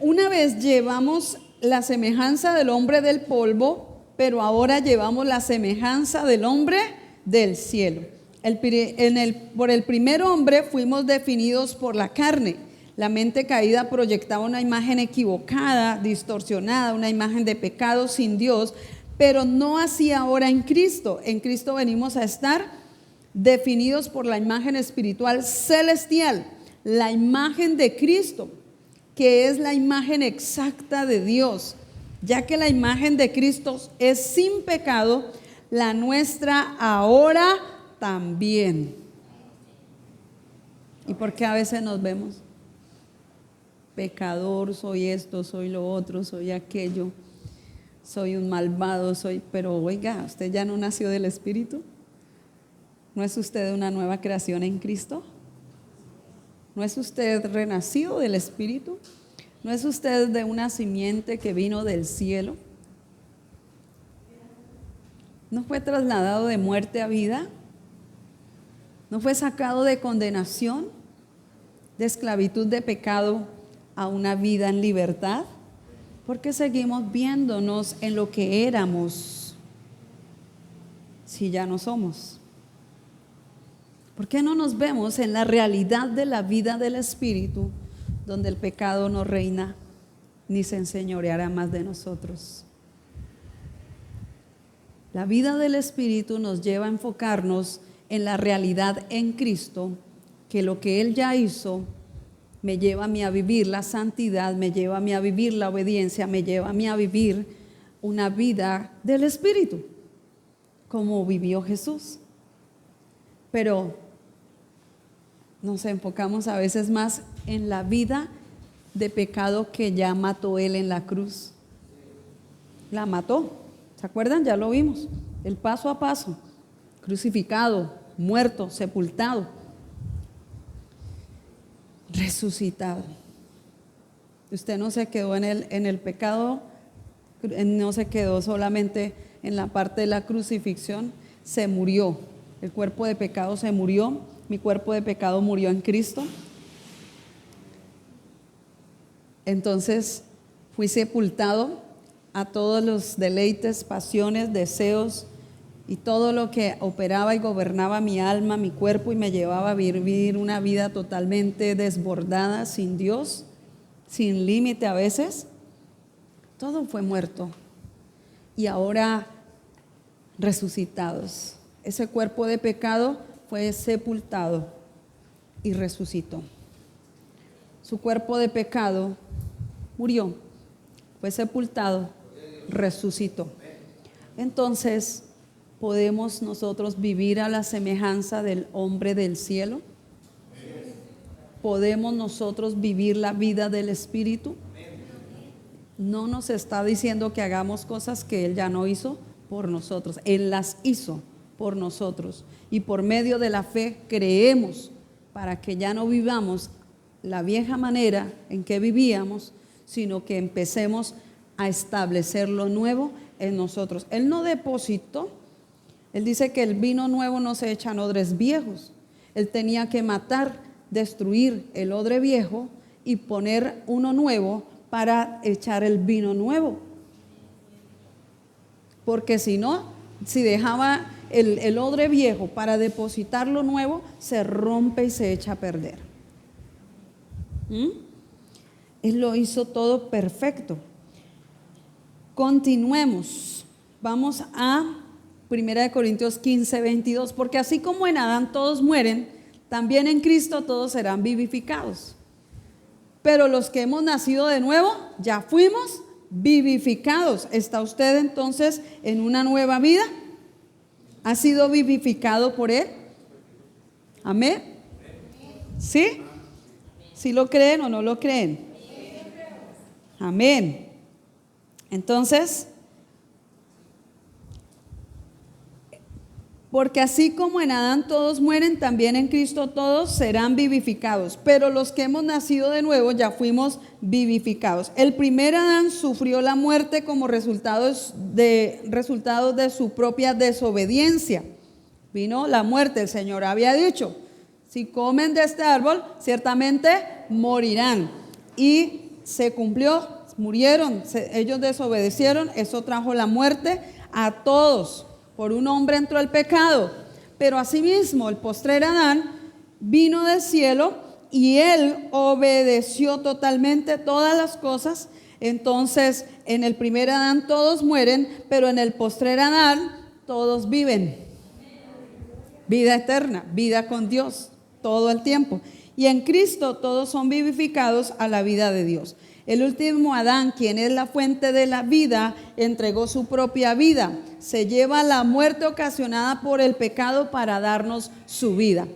Una vez llevamos la semejanza del hombre del polvo, pero ahora llevamos la semejanza del hombre del cielo. Por el primer hombre fuimos definidos por la carne. La mente caída proyectaba una imagen equivocada, distorsionada, una imagen de pecado sin Dios, pero no así ahora en Cristo. En Cristo venimos a estar definidos por la imagen espiritual celestial, la imagen de Cristo, que es la imagen exacta de Dios, ya que la imagen de Cristo es sin pecado, la nuestra ahora también. ¿Y por qué a veces nos vemos? Pecador, soy esto, soy lo otro, soy aquello. soy un malvado, pero oiga, ¿usted ya no nació del Espíritu? ¿No es usted una nueva creación en Cristo? ¿No es usted renacido del Espíritu? ¿No es usted de una simiente que vino del cielo? ¿No fue trasladado de muerte a vida? ¿No fue sacado de condenación, de esclavitud de pecado a una vida en libertad? ¿Por qué seguimos viéndonos en lo que éramos si ya no somos? ¿Por qué no nos vemos en la realidad de la vida del Espíritu, donde el pecado no reina ni se enseñoreará más de nosotros? La vida del Espíritu nos lleva a enfocarnos en la realidad en Cristo, que lo que Él ya hizo me lleva a mí a vivir la santidad, me lleva a mí a vivir la obediencia, me lleva a mí a vivir una vida del Espíritu, como vivió Jesús. Pero nos enfocamos a veces más en la vida de pecado que ya mató Él en la cruz. La mató, ¿se acuerdan? Ya lo vimos, el paso a paso, crucificado, muerto, sepultado, resucitado. Usted no se quedó en el pecado, no se quedó solamente en la parte de la crucifixión, se murió. El cuerpo de pecado se murió, mi cuerpo de pecado murió en Cristo. Entonces fui sepultado a todos los deleites, pasiones, deseos y todo lo que operaba y gobernaba mi alma, mi cuerpo, y me llevaba a vivir una vida totalmente desbordada, sin Dios, sin límite a veces. Todo fue muerto y ahora resucitados. Ese cuerpo de pecado fue sepultado y resucitó. Su cuerpo de pecado murió, fue sepultado, resucitó. Entonces, ¿podemos nosotros vivir a la semejanza del hombre del cielo? ¿Podemos nosotros vivir la vida del Espíritu? No nos está diciendo que hagamos cosas que Él ya no hizo por nosotros. Él las hizo por nosotros. Y por medio de la fe creemos para que ya no vivamos la vieja manera en que vivíamos, sino que empecemos a establecer lo nuevo en nosotros. Él no depositó. Él dice que el vino nuevo no se echa en odres viejos. Él tenía que matar, destruir el odre viejo y poner uno nuevo para echar el vino nuevo. Porque si no, si dejaba el odre viejo para depositar lo nuevo, se rompe y se echa a perder. Él lo hizo todo perfecto. Continuemos. Vamos a 1 Corintios 15, 22. Porque así como en Adán todos mueren, también en Cristo todos serán vivificados. Pero los que hemos nacido de nuevo, ya fuimos vivificados. ¿Está usted entonces en una nueva vida? ¿Ha sido vivificado por Él? ¿Amén? ¿Sí? ¿Sí lo creen o no lo creen? Amén. Entonces, porque así como en Adán todos mueren, también en Cristo todos serán vivificados. Pero los que hemos nacido de nuevo ya fuimos vivificados. El primer Adán sufrió la muerte como resultado de su propia desobediencia. Vino la muerte. El Señor había dicho: si comen de este árbol, ciertamente morirán. Y se cumplió, murieron, ellos desobedecieron. Eso trajo la muerte a todos. Por un hombre entró el pecado, pero asimismo el postrer Adán vino del cielo y él obedeció totalmente todas las cosas. Entonces en el primer Adán todos mueren, pero en el postrer Adán todos viven vida eterna, vida con Dios todo el tiempo. Y en Cristo todos son vivificados a la vida de Dios. El último Adán, quien es la fuente de la vida, entregó su propia vida. Se lleva la muerte ocasionada por el pecado para darnos su vida.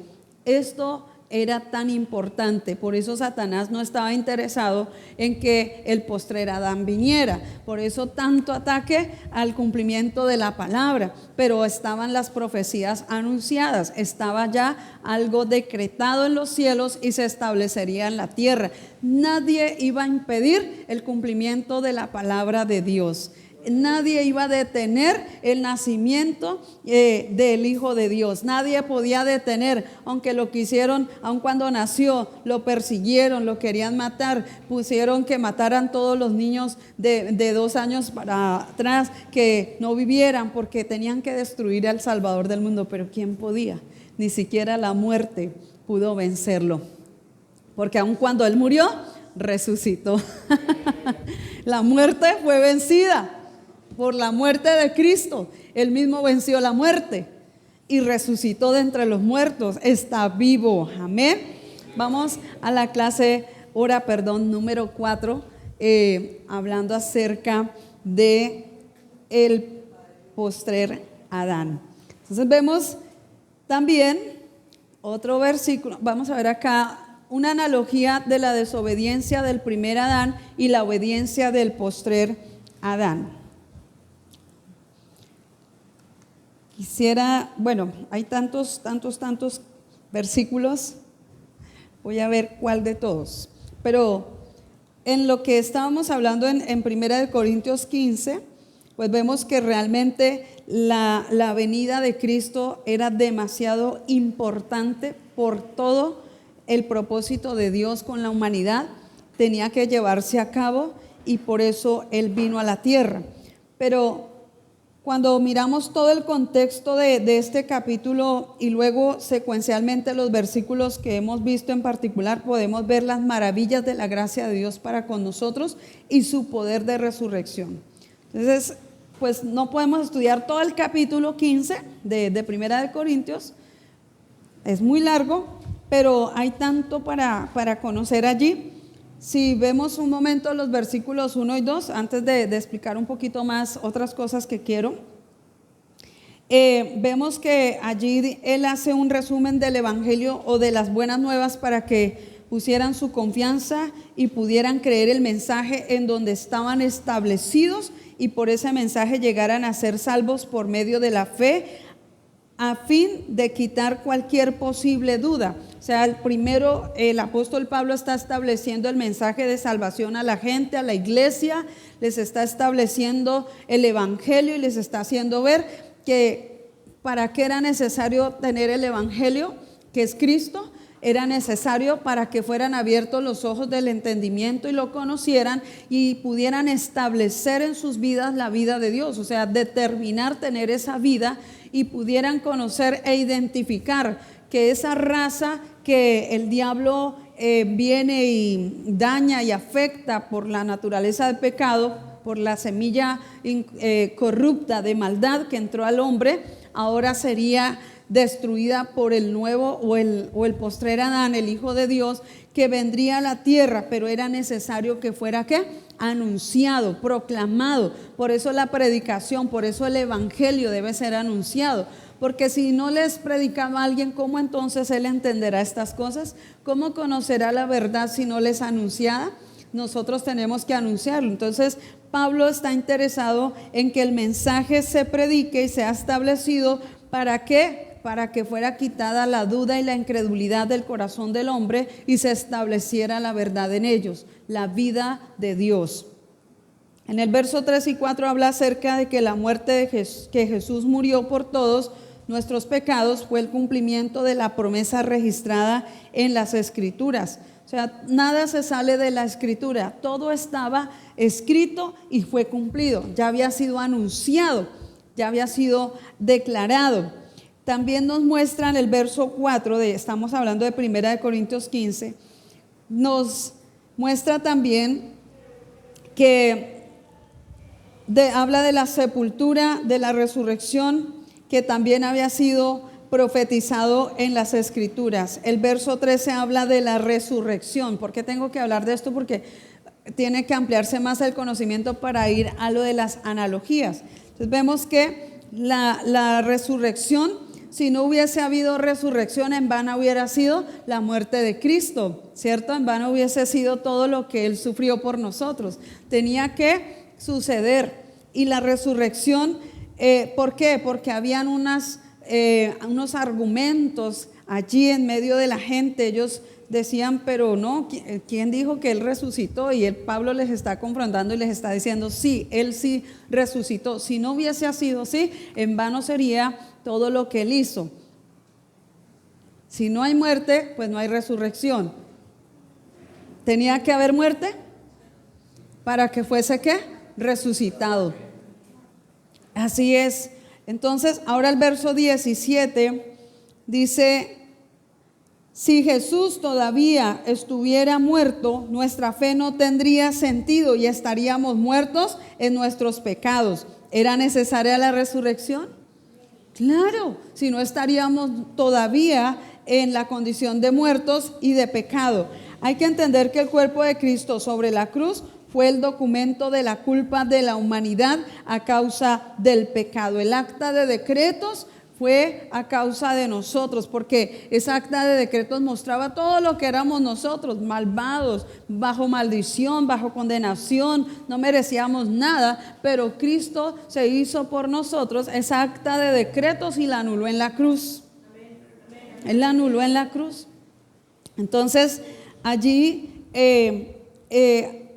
Esto era tan importante. Por eso Satanás no estaba interesado en que el postrer Adán viniera. Por eso tanto ataque al cumplimiento de la palabra. Pero estaban las profecías anunciadas. Estaba ya algo decretado en los cielos y se establecería en la tierra. Nadie iba a impedir el cumplimiento de la palabra de Dios. Nadie iba a detener el nacimiento del Hijo de Dios. Nadie podía detener, aunque lo quisieron, aun cuando nació, lo persiguieron, lo querían matar, pusieron que mataran todos los niños de 2 años para atrás, que no vivieran porque tenían que destruir al Salvador del mundo. Pero ¿quién podía? Ni siquiera la muerte pudo vencerlo, porque aun cuando Él murió, resucitó. La muerte fue vencida. Por la muerte de Cristo, Él mismo venció la muerte y resucitó de entre los muertos, está vivo, amén. Vamos a la clase número 4, hablando acerca de el postrer Adán. Entonces vemos también otro versículo, vamos a ver acá una analogía de la desobediencia del primer Adán y la obediencia del postrer Adán. Hay tantos versículos, voy a ver cuál de todos, pero en lo que estábamos hablando en Primera de Corintios 15, pues vemos que realmente la venida de Cristo era demasiado importante por todo el propósito de Dios con la humanidad, tenía que llevarse a cabo y por eso Él vino a la tierra. Pero cuando miramos todo el contexto de este capítulo y luego secuencialmente los versículos que hemos visto en particular, podemos ver las maravillas de la gracia de Dios para con nosotros y su poder de resurrección. Entonces, pues no podemos estudiar todo el capítulo 15 de Primera de Corintios, es muy largo, pero hay tanto para conocer allí. Si vemos un momento los versículos 1 y 2, antes de explicar un poquito más otras cosas que quiero, vemos que allí él hace un resumen del evangelio o de las buenas nuevas para que pusieran su confianza y pudieran creer el mensaje en donde estaban establecidos y por ese mensaje llegaran a ser salvos por medio de la fe, a fin de quitar cualquier posible duda. O sea, el apóstol Pablo está estableciendo el mensaje de salvación a la gente, a la iglesia, les está estableciendo el evangelio y les está haciendo ver que para qué era necesario tener el evangelio, que es Cristo, era necesario para que fueran abiertos los ojos del entendimiento y lo conocieran y pudieran establecer en sus vidas la vida de Dios, o sea, determinar tener esa vida y pudieran conocer e identificar que esa raza que el diablo viene y daña y afecta por la naturaleza del pecado, por la semilla corrupta de maldad que entró al hombre, ahora sería destruida por el nuevo o el postrer Adán, el Hijo de Dios, que vendría a la tierra, pero era necesario que fuera ¿qué? Anunciado, proclamado. Por eso la predicación, por eso el evangelio debe ser anunciado, porque si no les predicaba a alguien, ¿cómo entonces él entenderá estas cosas? ¿Cómo conocerá la verdad si no les anunciada? Nosotros tenemos que anunciarlo. Entonces Pablo está interesado en que el mensaje se predique y sea establecido. ¿Para qué? Para que fuera quitada la duda y la incredulidad del corazón del hombre y se estableciera la verdad en ellos, la vida de Dios. En el verso 3 y 4 habla acerca de que la muerte que Jesús murió por todos nuestros pecados fue el cumplimiento de la promesa registrada en las Escrituras. O sea, nada se sale de la Escritura, todo estaba escrito y fue cumplido, ya había sido anunciado, ya había sido declarado. También nos muestra en el verso 4, estamos hablando de 1 Corintios 15, nos muestra también que habla de la sepultura, de la resurrección, que también había sido profetizado en las Escrituras. El verso 13 habla de la resurrección. ¿Por qué tengo que hablar de esto? Porque tiene que ampliarse más el conocimiento para ir a lo de las analogías. Entonces vemos que la resurrección si no hubiese habido resurrección, en vano hubiera sido la muerte de Cristo, ¿cierto? En vano hubiese sido todo lo que Él sufrió por nosotros. Tenía que suceder. Y la resurrección, ¿por qué? Porque habían unos argumentos allí en medio de la gente. Ellos decían, pero no, ¿quién dijo que Él resucitó? Y Pablo les está confrontando y les está diciendo, sí, Él sí resucitó. Si no hubiese sido así, en vano sería todo lo que Él hizo. Si no hay muerte, pues no hay resurrección. ¿Tenía que haber muerte para que fuese qué? Resucitado. Así es. Entonces, ahora el verso 17 dice: si Jesús todavía estuviera muerto, nuestra fe no tendría sentido y estaríamos muertos en nuestros pecados. ¿Era necesaria la resurrección? Claro, si no estaríamos todavía en la condición de muertos y de pecado. Hay que entender que el cuerpo de Cristo sobre la cruz fue el documento de la culpa de la humanidad a causa del pecado. El acta de decretos fue a causa de nosotros, porque esa acta de decretos mostraba todo lo que éramos nosotros, malvados, bajo maldición, bajo condenación, no merecíamos nada, pero Cristo se hizo por nosotros esa acta de decretos y la anuló en la cruz. Él la anuló en la cruz. Entonces, allí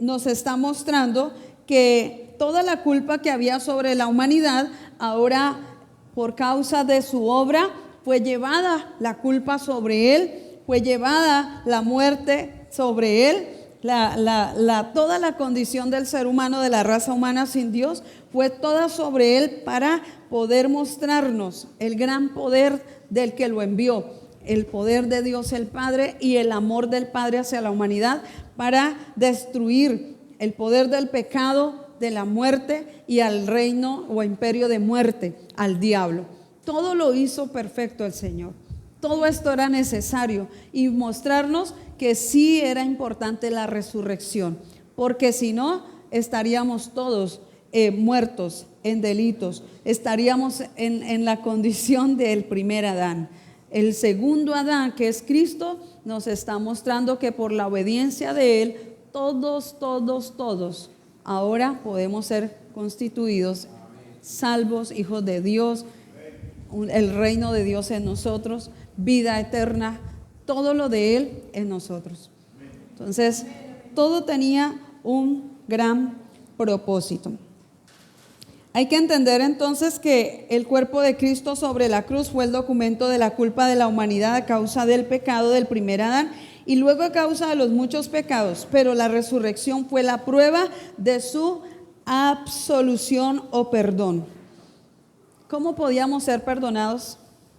nos está mostrando que toda la culpa que había sobre la humanidad, ahora por causa de su obra, fue llevada la culpa sobre Él, fue llevada la muerte sobre Él, toda la condición del ser humano, de la raza humana sin Dios, fue toda sobre Él para poder mostrarnos el gran poder del que lo envió, el poder de Dios el Padre y el amor del Padre hacia la humanidad para destruir el poder del pecado, de la muerte y al reino o imperio de muerte, al diablo. Todo lo hizo perfecto el Señor. Todo esto era necesario y mostrarnos que sí era importante la resurrección, porque si no estaríamos todos muertos en delitos, estaríamos en la condición del primer Adán. El segundo Adán, que es Cristo, nos está mostrando que por la obediencia de Él, todos ahora podemos ser constituidos salvos, hijos de Dios, el reino de Dios en nosotros, vida eterna, todo lo de Él en nosotros. Entonces, todo tenía un gran propósito. Hay que entender entonces que el cuerpo de Cristo sobre la cruz fue el documento de la culpa de la humanidad a causa del pecado del primer Adán y luego a causa de los muchos pecados, pero la resurrección fue la prueba de su absolución o perdón. ¿Cómo podíamos ser perdonados?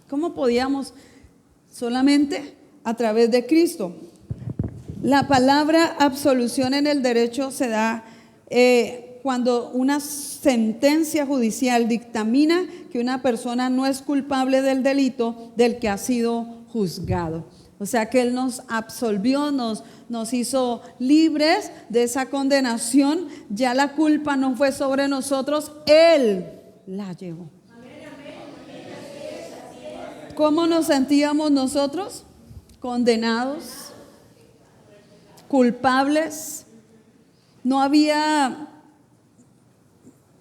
¿Cómo podíamos? Solamente a través de Cristo. La palabra absolución en el derecho se da cuando una sentencia judicial dictamina que una persona no es culpable del delito del que ha sido juzgado. O sea que Él nos absolvió, nos hizo libres de esa condenación. Ya la culpa no fue sobre nosotros, Él la llevó. ¿Cómo nos sentíamos nosotros? Condenados, culpables. No había...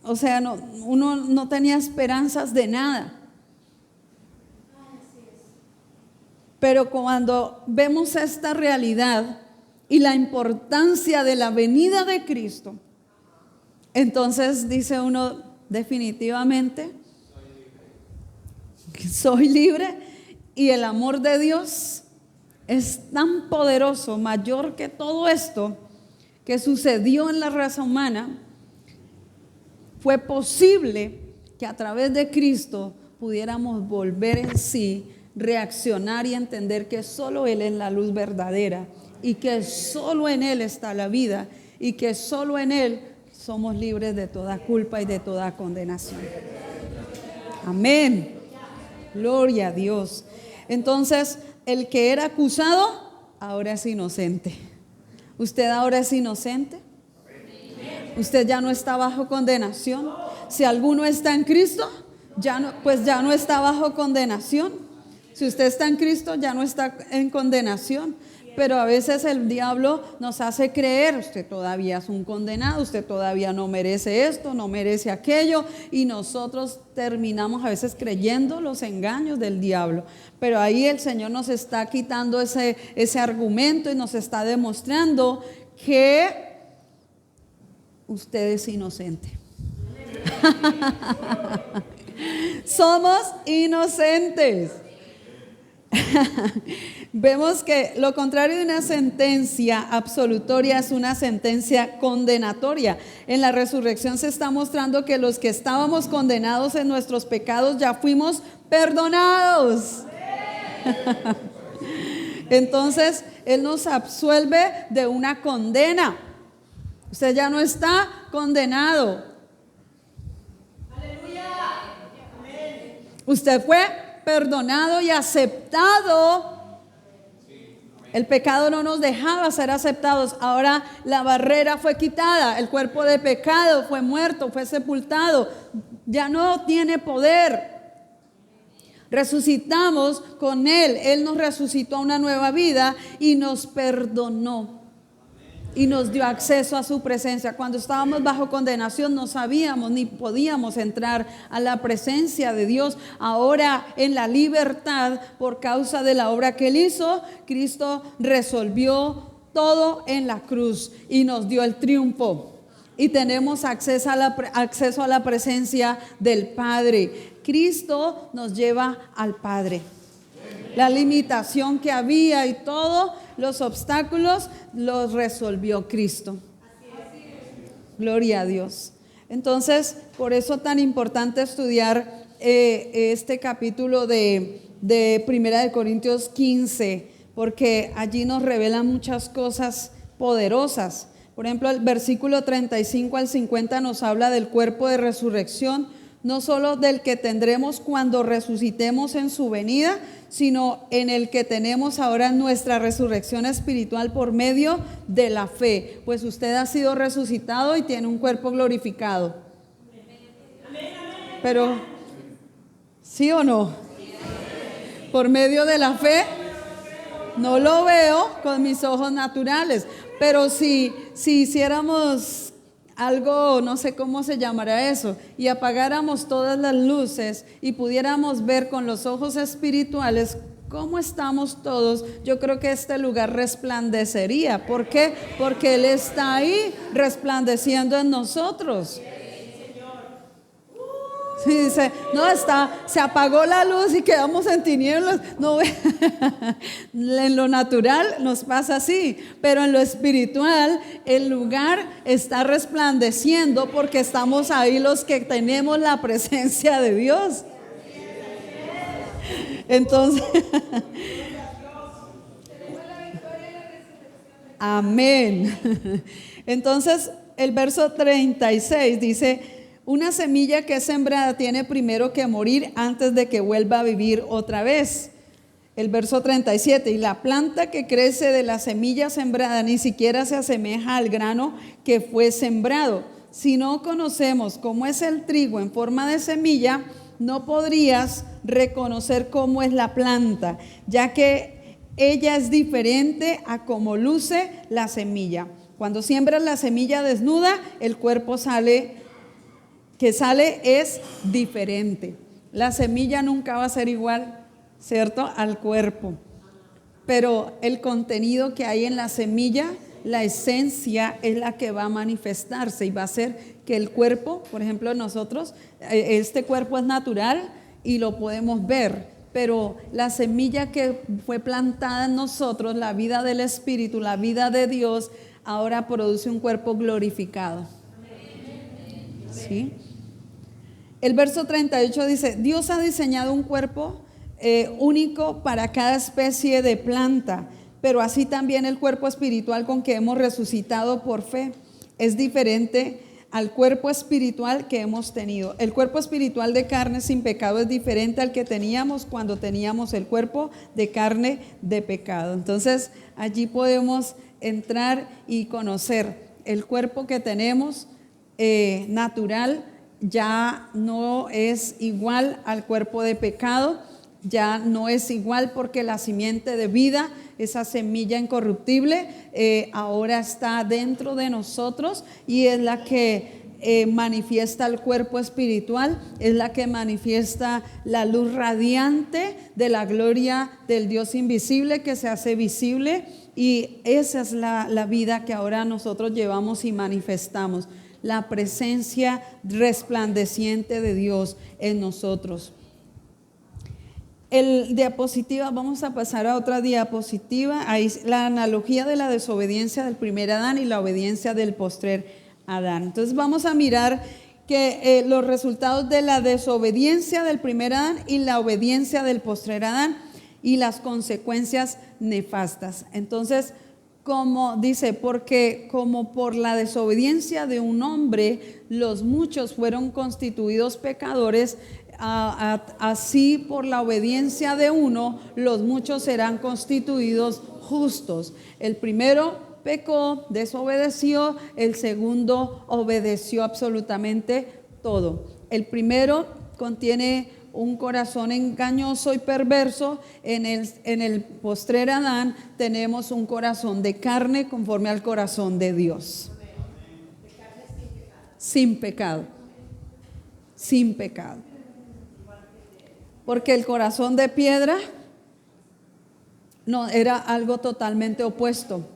O sea, uno no tenía esperanzas de nada. Pero cuando vemos esta realidad y la importancia de la venida de Cristo, entonces dice uno, definitivamente, soy libre y el amor de Dios es tan poderoso, mayor que todo esto que sucedió en la raza humana. Fue posible que a través de Cristo pudiéramos volver en sí, reaccionar y entender que solo Él es la luz verdadera y que solo en Él está la vida y que solo en Él somos libres de toda culpa y de toda condenación. Amén. Gloria a Dios. Entonces, el que era acusado, ahora es inocente. ¿Usted ahora es inocente? Usted ya no está bajo condenación. Si alguno está en Cristo, pues ya no está bajo condenación. Si usted está en Cristo, ya no está en condenación. Pero a veces el diablo nos hace creer, usted todavía es un condenado, usted todavía no merece esto, no merece aquello, y nosotros terminamos a veces creyendo los engaños del diablo. Pero ahí el Señor nos está quitando ese argumento y nos está demostrando que usted es inocente. Somos inocentes. Vemos que lo contrario de una sentencia absolutoria es una sentencia condenatoria. En la resurrección se está mostrando que los que estábamos condenados en nuestros pecados ya fuimos perdonados. Entonces Él nos absuelve de una condena. Usted ya no está condenado. Usted fue perdonado y aceptado. El pecado no nos dejaba ser aceptados. Ahora la barrera fue quitada. El cuerpo de pecado fue muerto, fue sepultado. Ya no tiene poder. Resucitamos con Él. Él nos resucitó a una nueva vida y nos perdonó. Y nos dio acceso a su presencia. Cuando estábamos bajo condenación no sabíamos ni podíamos entrar a la presencia de Dios. Ahora en la libertad, por causa de la obra que Él hizo, Cristo resolvió todo en la cruz y nos dio el triunfo. Y tenemos acceso a la presencia del Padre. Cristo nos lleva al Padre. La limitación que había y todos los obstáculos los resolvió Cristo. Gloria a Dios. Entonces, por eso tan importante estudiar este capítulo de Primera de Corintios 15, porque allí nos revela muchas cosas poderosas. Por ejemplo, el versículo 35 al 50 nos habla del cuerpo de resurrección, no solo del que tendremos cuando resucitemos en su venida, sino en el que tenemos ahora nuestra resurrección espiritual por medio de la fe. Pues usted ha sido resucitado y tiene un cuerpo glorificado. Pero, ¿sí o no? Por medio de la fe, no lo veo con mis ojos naturales, pero si hiciéramos algo, no sé cómo se llamará eso, y apagáramos todas las luces y pudiéramos ver con los ojos espirituales cómo estamos todos, yo creo que este lugar resplandecería. ¿Por qué? Porque Él está ahí resplandeciendo en nosotros. Sí, dice, no, se apagó la luz y quedamos en tinieblas. No, en lo natural nos pasa así, pero en lo espiritual el lugar está resplandeciendo porque estamos ahí los que tenemos la presencia de Dios. Entonces, amén. Entonces, el verso 36 dice: una semilla que es sembrada tiene primero que morir antes de que vuelva a vivir otra vez. El verso 37, y la planta que crece de la semilla sembrada ni siquiera se asemeja al grano que fue sembrado. Si no conocemos cómo es el trigo en forma de semilla, no podrías reconocer cómo es la planta, ya que ella es diferente a cómo luce la semilla. Cuando siembras la semilla desnuda, el cuerpo que sale es diferente. La semilla nunca va a ser igual, ¿cierto?, al cuerpo. Pero el contenido que hay en la semilla, la esencia es la que va a manifestarse y va a hacer que el cuerpo, por ejemplo nosotros, este cuerpo es natural y lo podemos ver, pero la semilla que fue plantada en nosotros, la vida del Espíritu, la vida de Dios, ahora produce un cuerpo glorificado. ¿Sí? El verso 38 dice: Dios ha diseñado un cuerpo único para cada especie de planta, pero así también el cuerpo espiritual con que hemos resucitado por fe es diferente al cuerpo espiritual que hemos tenido. El cuerpo espiritual de carne sin pecado es diferente al que teníamos cuando teníamos el cuerpo de carne de pecado. Entonces allí podemos entrar y conocer el cuerpo que tenemos natural ya no es igual al cuerpo de pecado, ya no es igual porque la simiente de vida, esa semilla incorruptible, ahora está dentro de nosotros y es la que manifiesta el cuerpo espiritual, es la que manifiesta la luz radiante de la gloria del Dios invisible que se hace visible, y esa es la vida que ahora nosotros llevamos y manifestamos, la presencia resplandeciente de Dios en nosotros. El diapositiva, vamos a pasar a otra diapositiva. Ahí la analogía de la desobediencia del primer Adán y la obediencia del postrer Adán. Entonces vamos a mirar que los resultados de la desobediencia del primer Adán y la obediencia del postrer Adán y las consecuencias nefastas. Entonces, como dice, porque como por la desobediencia de un hombre los muchos fueron constituidos pecadores, así por la obediencia de uno los muchos serán constituidos justos. El primero pecó, desobedeció, el segundo obedeció absolutamente todo. El primero contiene un corazón engañoso y perverso. En el postrer Adán tenemos un corazón de carne conforme al corazón de Dios. Sin pecado. Sin pecado. Porque el corazón de piedra no era algo totalmente opuesto.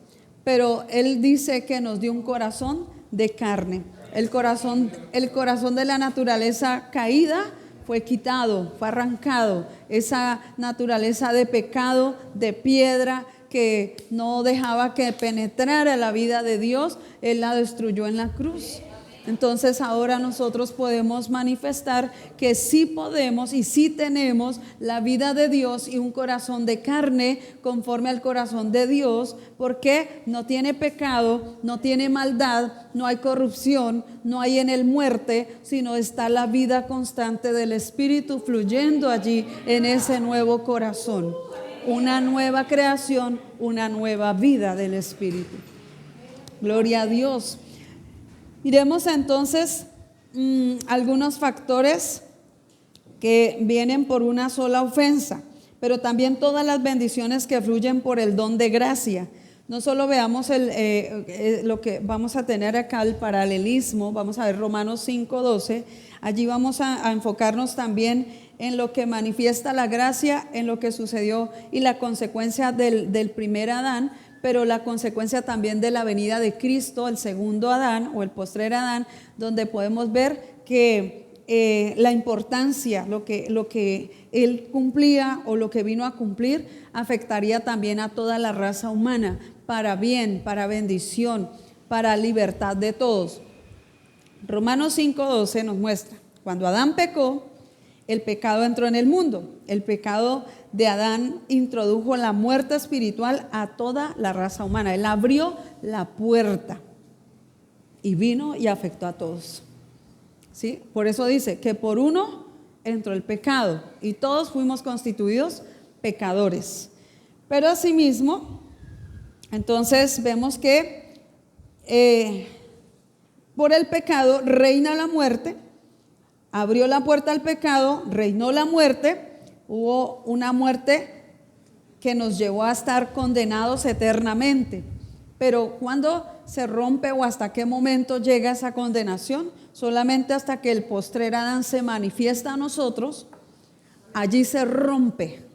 Pero Él dice que nos dio un corazón de carne. El corazón de la naturaleza caída fue quitado, fue arrancado. Esa naturaleza de pecado, de piedra, que no dejaba que penetrara la vida de Dios, Él la destruyó en la cruz. Entonces ahora nosotros podemos manifestar que sí podemos y sí tenemos la vida de Dios y un corazón de carne conforme al corazón de Dios, porque no tiene pecado, no tiene maldad, no hay corrupción, no hay en él muerte, sino está la vida constante del Espíritu fluyendo allí en ese nuevo corazón. Una nueva creación, una nueva vida del Espíritu. Gloria a Dios. Miremos entonces algunos factores que vienen por una sola ofensa, pero también todas las bendiciones que fluyen por el don de gracia. No solo veamos lo que vamos a tener acá, el paralelismo, vamos a ver Romanos 5:12, allí vamos a enfocarnos también en lo que manifiesta la gracia, en lo que sucedió y la consecuencia del primer Adán, pero la consecuencia también de la venida de Cristo, el segundo Adán o el postrer Adán, donde podemos ver que la importancia, lo que Él cumplía o lo que vino a cumplir, afectaría también a toda la raza humana, para bien, para bendición, para libertad de todos. Romanos 5:12 nos muestra, cuando Adán pecó, el pecado entró en el mundo. El pecado de Adán introdujo la muerte espiritual a toda la raza humana. Él abrió la puerta y vino y afectó a todos. ¿Sí? Por eso dice que por uno entró el pecado y todos fuimos constituidos pecadores. Pero asimismo, entonces vemos que por el pecado reina la muerte. Abrió la puerta al pecado, reinó la muerte, hubo una muerte que nos llevó a estar condenados eternamente. Pero ¿cuándo se rompe o hasta qué momento llega esa condenación? Solamente hasta que el postrer Adán se manifiesta a nosotros, allí se rompe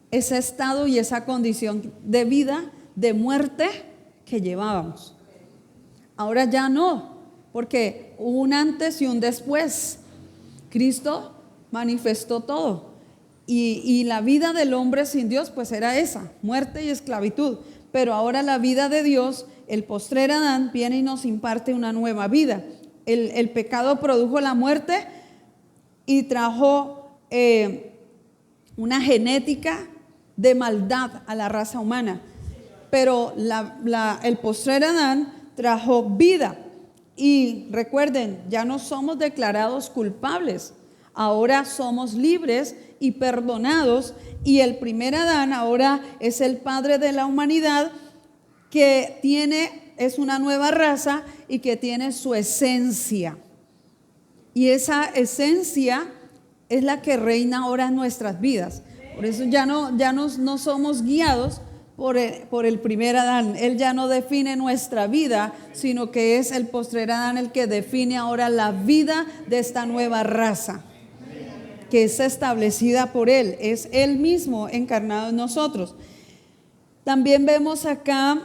ese estado y esa condición de vida, de muerte que llevábamos. Ahora ya no. Porque hubo un antes y un después. Cristo manifestó todo. Y la vida del hombre sin Dios pues era esa, muerte y esclavitud. Pero ahora la vida de Dios, el postrer Adán, viene y nos imparte una nueva vida. El pecado produjo la muerte y trajo una genética de maldad a la raza humana. Pero el postrer Adán trajo vida. Y recuerden, ya no somos declarados culpables, ahora somos libres y perdonados, y el primer Adán ahora es el padre de la humanidad, que es una nueva raza y que tiene su esencia. y esa esencia es la que reina ahora en nuestras vidas. Por eso ya no somos guiados por el primer Adán. Él ya no define nuestra vida, sino que es el postrer Adán el que define ahora la vida de esta nueva raza, que es establecida por Él. Es Él mismo encarnado en nosotros. También vemos acá,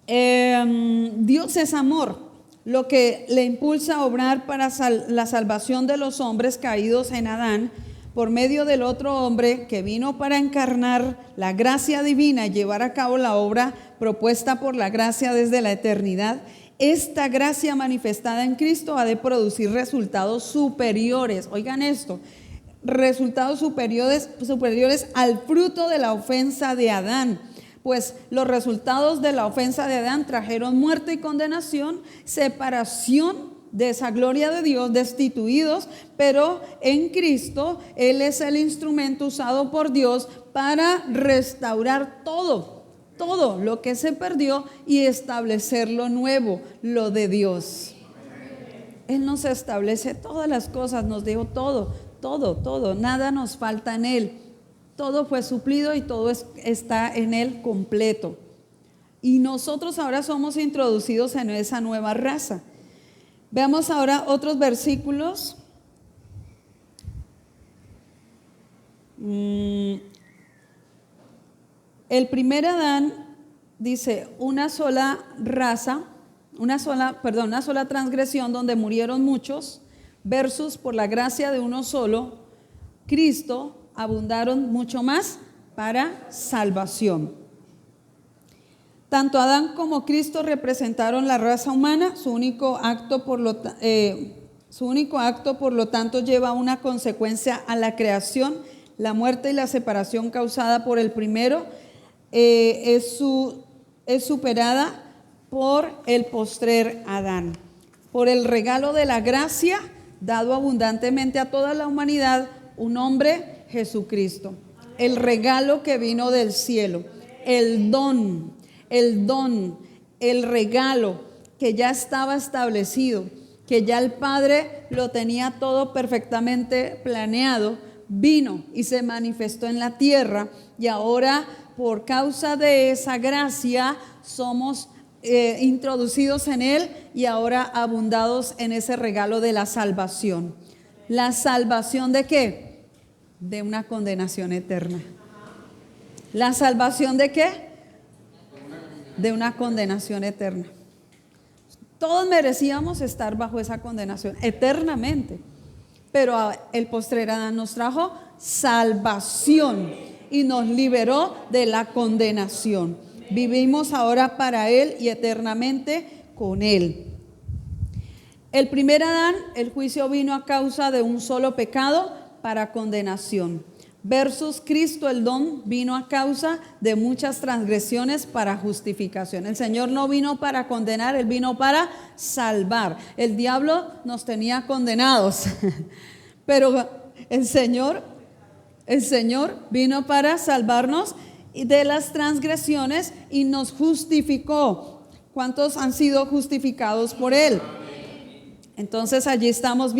Dios es amor, lo que le impulsa a obrar para la salvación de los hombres caídos en Adán, por medio del otro hombre que vino para encarnar la gracia divina y llevar a cabo la obra propuesta por la gracia desde la eternidad. Esta gracia manifestada en Cristo ha de producir resultados superiores. Oigan esto, resultados superiores al fruto de la ofensa de Adán. Pues los resultados de la ofensa de Adán trajeron muerte y condenación, separación de esa gloria de Dios, destituidos, pero en Cristo Él es el instrumento usado por Dios para restaurar todo lo que se perdió y establecer lo nuevo, lo de Dios. Él nos establece todas las cosas, nos dio todo, nada nos falta en Él. Todo fue suplido y todo está en Él completo. Y nosotros ahora somos introducidos en esa nueva raza. Veamos ahora otros versículos. El primer Adán dice una sola transgresión donde murieron muchos, versus por la gracia de uno solo, Cristo, abundaron mucho más para salvación. Tanto Adán como Cristo representaron la raza humana. Su único acto, por lo tanto, lleva una consecuencia a la creación. La muerte y la separación causada por el primero es superada por el postrer Adán. Por el regalo de la gracia dado abundantemente a toda la humanidad, un hombre, Jesucristo. El regalo que vino del cielo, el don, el regalo que ya estaba establecido, que ya el Padre lo tenía todo perfectamente planeado, vino y se manifestó en la tierra, y ahora por causa de esa gracia somos introducidos en Él y ahora abundados en ese regalo de la salvación. ¿La salvación de qué? De una condenación eterna. ¿La salvación de qué? De una condenación eterna. Todos merecíamos estar bajo esa condenación eternamente, pero el postrer Adán nos trajo salvación y nos liberó de la condenación. Vivimos ahora para Él y eternamente con Él. El primer Adán, el juicio vino a causa de un solo pecado para condenación. Versus Cristo, el don, vino a causa de muchas transgresiones para justificación. El Señor no vino para condenar, Él vino para salvar. El diablo nos tenía condenados, pero el Señor vino para salvarnos de las transgresiones y nos justificó. ¿Cuántos han sido justificados por Él? Entonces allí estamos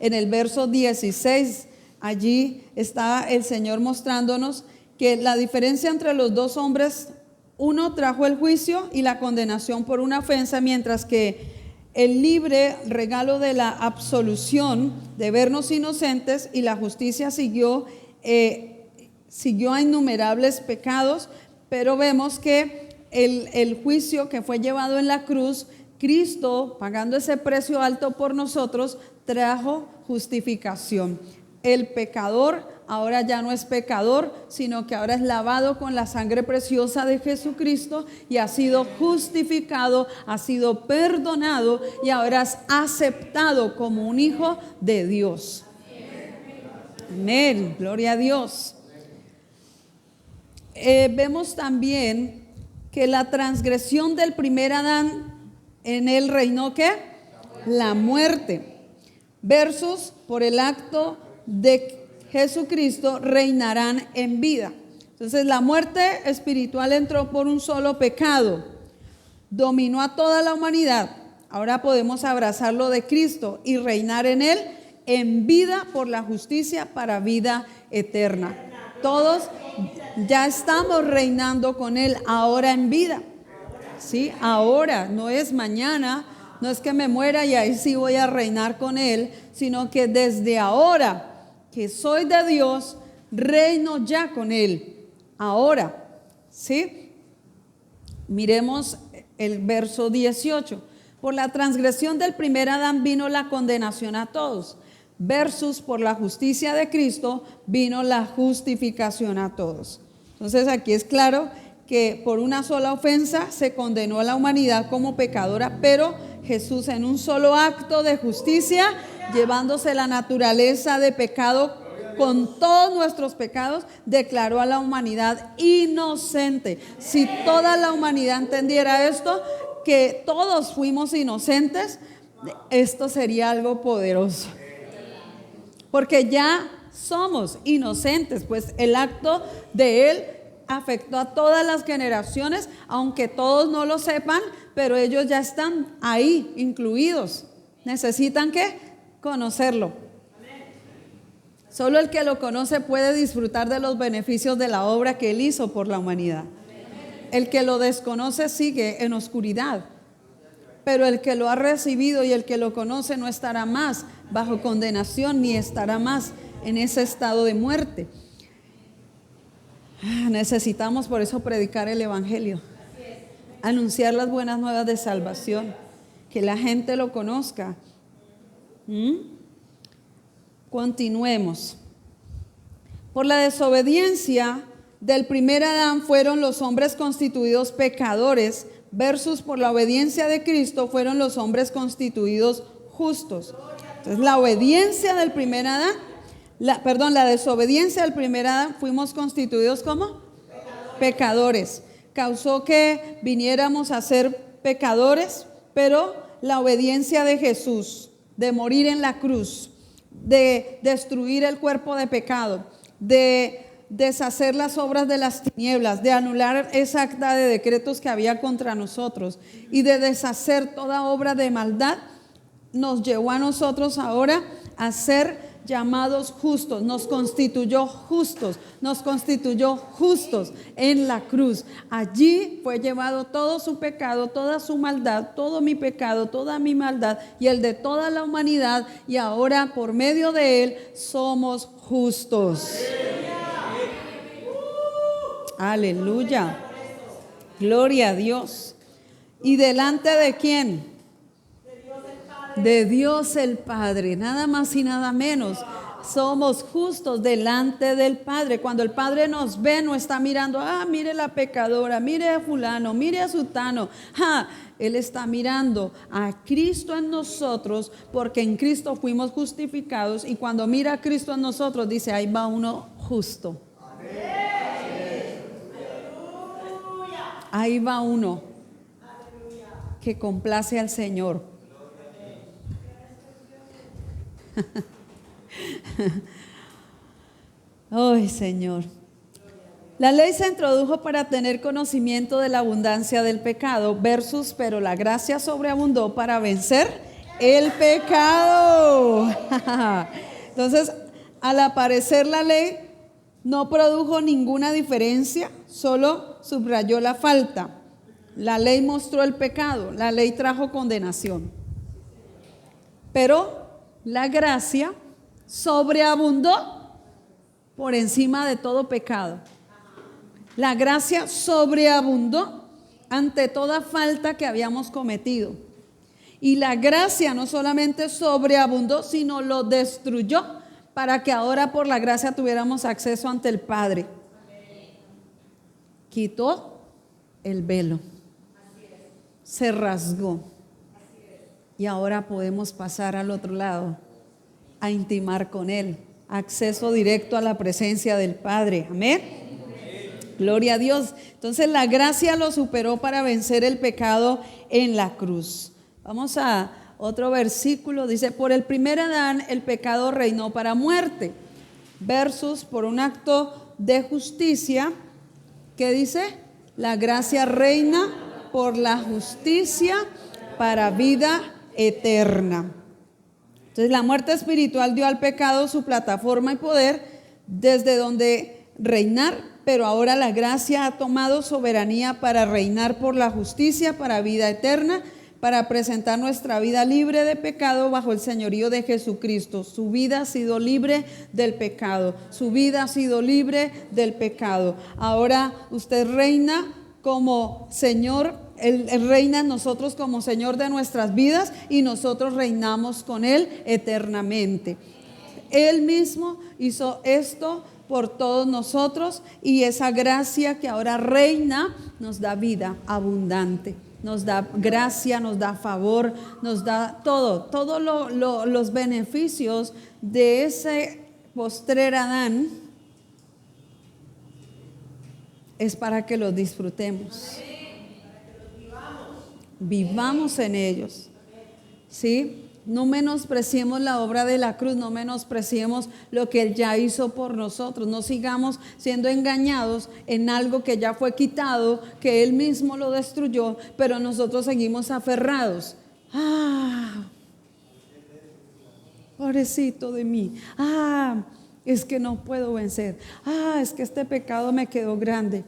en el verso 16. Allí está el Señor mostrándonos que la diferencia entre los dos hombres, uno trajo el juicio y la condenación por una ofensa, mientras que el libre regalo de la absolución, de vernos inocentes, y la justicia siguió a innumerables pecados. Pero vemos que el juicio que fue llevado en la cruz, Cristo, pagando ese precio alto por nosotros, trajo justificación. El pecador ahora ya no es pecador, sino que ahora es lavado con la sangre preciosa de Jesucristo y ha sido justificado, ha sido perdonado y ahora es aceptado como un hijo de Dios. Amén, gloria a Dios. Vemos también que la transgresión del primer Adán, en él reinó ¿qué? La muerte. Versus por el acto de Jesucristo reinarán en vida. Entonces la muerte espiritual entró por un solo pecado, dominó a toda la humanidad. Ahora podemos abrazar lo de Cristo y reinar en Él en vida por la justicia para vida eterna. Todos ya estamos reinando con Él ahora en vida. ¿Sí? Ahora, no es mañana, no es que me muera y ahí sí voy a reinar con Él, sino que desde ahora que soy de Dios, reino ya con Él. Ahora, ¿sí? Miremos el verso 18. Por la transgresión del primer Adán vino la condenación a todos, versus por la justicia de Cristo vino la justificación a todos. Entonces aquí es claro que por una sola ofensa se condenó a la humanidad como pecadora, pero Jesús en un solo acto de justicia, llevándose la naturaleza de pecado con todos nuestros pecados, declaró a la humanidad inocente. Si toda la humanidad entendiera esto, que todos fuimos inocentes, esto sería algo poderoso. Porque ya somos inocentes, pues el acto de Él afectó a todas las generaciones, aunque todos no lo sepan, pero ellos ya están ahí incluidos. Necesitan ¿qué? Conocerlo. Solo el que lo conoce puede disfrutar de los beneficios de la obra que Él hizo por la humanidad. El que lo desconoce sigue en oscuridad, pero el que lo ha recibido y el que lo conoce no estará más bajo condenación ni estará más en ese estado de muerte. Necesitamos por eso predicar el evangelio, anunciar las buenas nuevas de salvación, que la gente lo conozca. Continuemos. Por la desobediencia del primer Adán fueron los hombres constituidos pecadores, versus por la obediencia de Cristo fueron los hombres constituidos justos. Entonces la obediencia del primer Adán, la desobediencia del primer Adán, fuimos constituidos como pecadores. Causó que viniéramos a ser pecadores, pero la obediencia de Jesús, de morir en la cruz, de destruir el cuerpo de pecado, de deshacer las obras de las tinieblas, de anular esa acta de decretos que había contra nosotros y de deshacer toda obra de maldad, nos llevó a nosotros ahora a ser llamados justos, nos constituyó justos en la cruz. Allí fue llevado todo su pecado, toda su maldad, todo mi pecado, toda mi maldad y el de toda la humanidad, y ahora por medio de Él somos justos. Aleluya. Gloria a Dios. ¿Y delante de quién? De Dios el Padre, nada más y nada menos. Somos justos delante del Padre. Cuando el Padre nos ve, no está mirando, mire la pecadora, mire a fulano, mire a sutano. Él está mirando a Cristo en nosotros, porque en Cristo fuimos justificados, y cuando mira a Cristo en nosotros, dice, ahí va uno justo. Ahí va uno que complace al Señor. Ay, Señor. La ley se introdujo para tener conocimiento de la abundancia del pecado, versus, pero la gracia sobreabundó para vencer el pecado. Entonces, al aparecer la ley, no produjo ninguna diferencia, solo subrayó la falta. La ley mostró el pecado, la ley trajo condenación. Pero la gracia sobreabundó por encima de todo pecado. La gracia sobreabundó ante toda falta que habíamos cometido. Y la gracia no solamente sobreabundó, sino lo destruyó, para que ahora por la gracia tuviéramos acceso ante el Padre. Quitó el velo, se rasgó, y ahora podemos pasar al otro lado, a intimar con Él, acceso directo a la presencia del Padre. Amén. Gloria a Dios. Entonces la gracia lo superó para vencer el pecado en la cruz. Vamos a otro versículo. Dice, por el primer Adán el pecado reinó para muerte, versus por un acto de justicia, ¿qué dice? La gracia reina por la justicia para vida eterna. Entonces la muerte espiritual dio al pecado su plataforma y poder desde donde reinar, pero ahora la gracia ha tomado soberanía para reinar por la justicia, para vida eterna, para presentar nuestra vida libre de pecado bajo el señorío de Jesucristo. Su vida ha sido libre del pecado, su vida ha sido libre del pecado. Ahora usted reina como Señor, Él reina en nosotros como Señor de nuestras vidas y nosotros reinamos con Él eternamente. Él mismo hizo esto por todos nosotros y esa gracia que ahora reina nos da vida abundante, nos da gracia, nos da favor, nos da todos los beneficios de ese postrer Adán. Es para que los disfrutemos, vivamos en ellos, ¿sí? No menospreciemos la obra de la cruz, no menospreciemos lo que Él ya hizo por nosotros, no sigamos siendo engañados en algo que ya fue quitado, que Él mismo lo destruyó, pero nosotros seguimos aferrados. Pobrecito de mí, es que no puedo vencer, es que este pecado me quedó grande,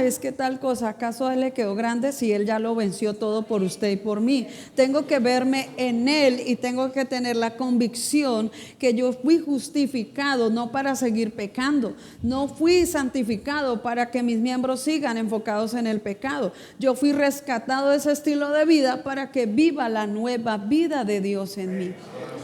es que tal cosa, ¿acaso a Él le quedó grande si Él ya lo venció todo por usted y por mí? Tengo que verme en Él y tengo que tener la convicción que yo fui justificado no para seguir pecando, no fui santificado para que mis miembros sigan enfocados en el pecado, yo fui rescatado de ese estilo de vida para que viva la nueva vida de Dios en mí.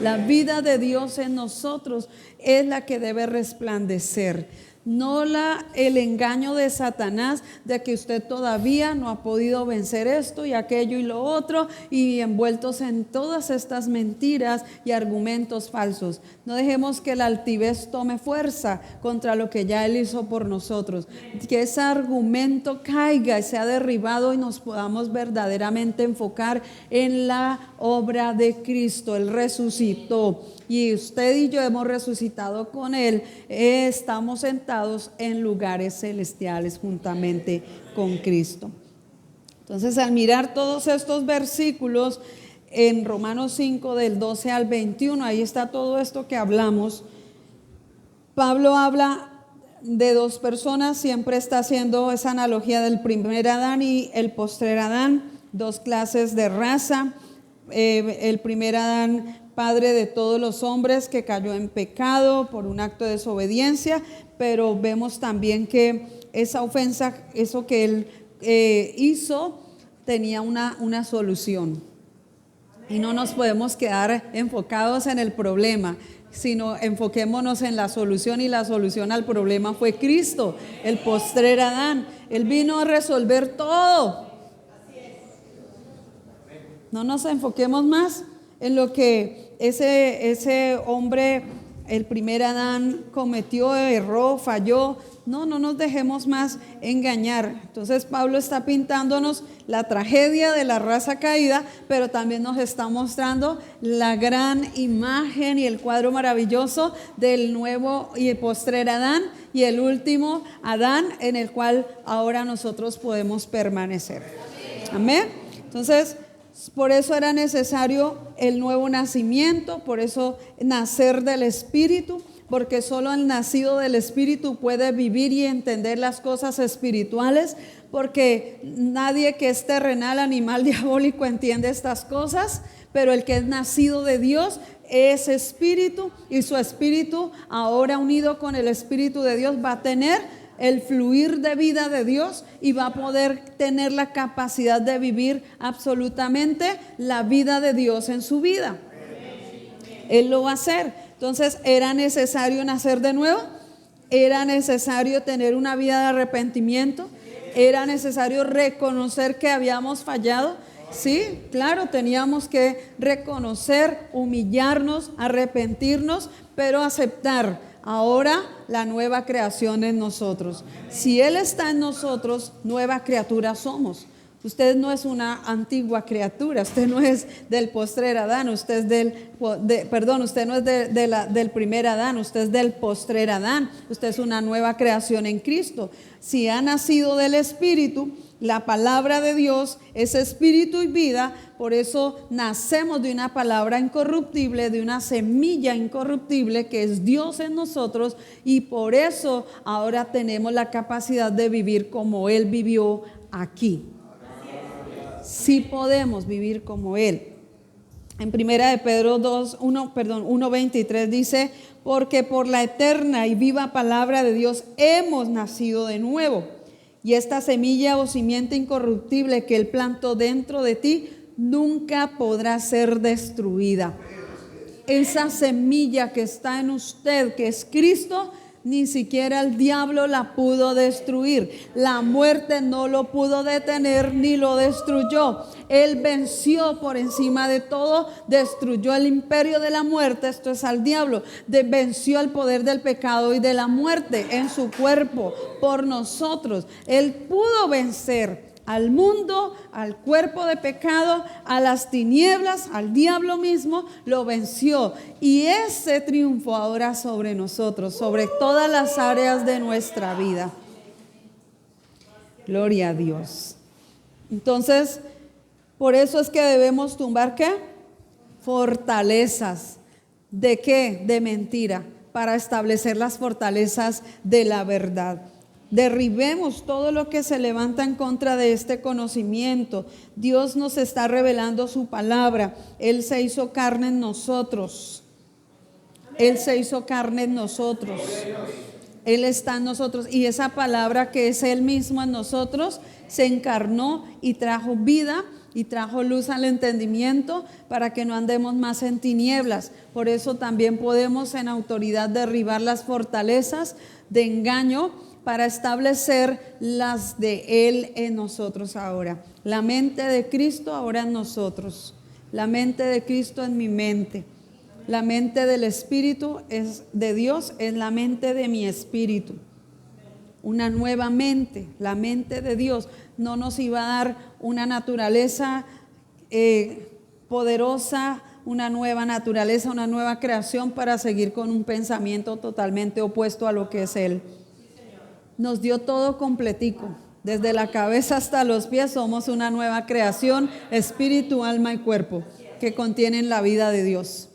La vida de Dios en nosotros es la que debe resplandecer, no el engaño de Satanás de que usted todavía no ha podido vencer esto y aquello y lo otro, y envueltos en todas estas mentiras y argumentos falsos. No dejemos que la altivez tome fuerza contra lo que ya Él hizo por nosotros, que ese argumento caiga y sea derribado y nos podamos verdaderamente enfocar en la obra de Cristo. Él resucitó y usted y yo hemos resucitado con Él, estamos sentados en lugares celestiales juntamente con Cristo. Entonces, al mirar todos estos versículos en Romanos 5 del 12 al 21, ahí está todo esto que hablamos. Pablo habla de dos personas, siempre está haciendo esa analogía del primer Adán y el postrer Adán, dos clases de raza. El primer Adán, padre de todos los hombres, que cayó en pecado por un acto de desobediencia, pero vemos también que esa ofensa, eso que él hizo, tenía una solución. Y no nos podemos quedar enfocados en el problema, sino enfoquémonos en la solución, y la solución al problema fue Cristo, el postrer Adán. Él vino a resolver todo. No nos enfoquemos más en lo que ese hombre, el primer Adán, cometió, erró, falló. No nos dejemos más engañar. Entonces Pablo está pintándonos la tragedia de la raza caída, pero también nos está mostrando la gran imagen y el cuadro maravilloso del nuevo y postrer Adán y el último Adán, en el cual ahora nosotros podemos permanecer. Amén. Entonces, por eso era necesario el nuevo nacimiento, por eso nacer del Espíritu, porque solo el nacido del Espíritu puede vivir y entender las cosas espirituales, porque nadie que es terrenal, animal, diabólico entiende estas cosas, pero el que es nacido de Dios es espíritu, y su espíritu, ahora unido con el Espíritu de Dios, va a tener el fluir de vida de Dios y va a poder tener la capacidad de vivir absolutamente la vida de Dios en su vida. Él lo va a hacer. Entonces, ¿era necesario nacer de nuevo? ¿Era necesario tener una vida de arrepentimiento? ¿Era necesario reconocer que habíamos fallado? Sí, claro, teníamos que reconocer, humillarnos, arrepentirnos, pero aceptar ahora la nueva creación en nosotros. Si Él está en nosotros, nueva criatura somos. Usted no es una antigua criatura, usted no es del postrer Adán, usted es usted no es del primer Adán, usted es del postrer Adán, usted es una nueva creación en Cristo. Si ha nacido del Espíritu, La palabra de Dios es espíritu y vida, por eso nacemos de una palabra incorruptible, de una semilla incorruptible que es Dios en nosotros, y por eso ahora tenemos la capacidad de vivir como Él vivió aquí. Sí podemos vivir como Él. En primera de Pedro 1:23 dice: porque por la eterna y viva palabra de Dios hemos nacido de nuevo. Y esta semilla o simiente incorruptible que Él plantó dentro de ti nunca podrá ser destruida. Esa semilla que está en usted, que es Cristo, ni siquiera el diablo la pudo destruir. La muerte no lo pudo detener ni lo destruyó. Él venció por encima de todo, destruyó el imperio de la muerte, esto es al diablo, venció el poder del pecado y de la muerte en su cuerpo por nosotros. Él pudo vencer al mundo, al cuerpo de pecado, a las tinieblas, al diablo mismo, lo venció. Y ese triunfo ahora sobre nosotros, sobre todas las áreas de nuestra vida. Gloria a Dios. Entonces, por eso es que debemos tumbar, ¿qué? Fortalezas. ¿De qué? De mentira, para establecer las fortalezas de la verdad. Derribemos todo lo que se levanta en contra de este conocimiento. Dios nos está revelando su palabra. Él se hizo carne en nosotros. Él se hizo carne en nosotros. Él está en nosotros. Y esa palabra que es Él mismo en nosotros se encarnó y trajo vida y trajo luz al entendimiento para que no andemos más en tinieblas. Por eso también podemos en autoridad derribar las fortalezas de engaño para establecer las de Él en nosotros ahora. La mente de Cristo ahora en nosotros. La mente de Cristo en mi mente. La mente del Espíritu es de Dios, es la mente de mi espíritu. Una nueva mente, la mente de Dios. No nos iba a dar una naturaleza poderosa, una nueva naturaleza, una nueva creación para seguir con un pensamiento totalmente opuesto a lo que es Él. Nos dio todo completico, desde la cabeza hasta los pies. Somos una nueva creación, espíritu, alma y cuerpo, que contienen la vida de Dios.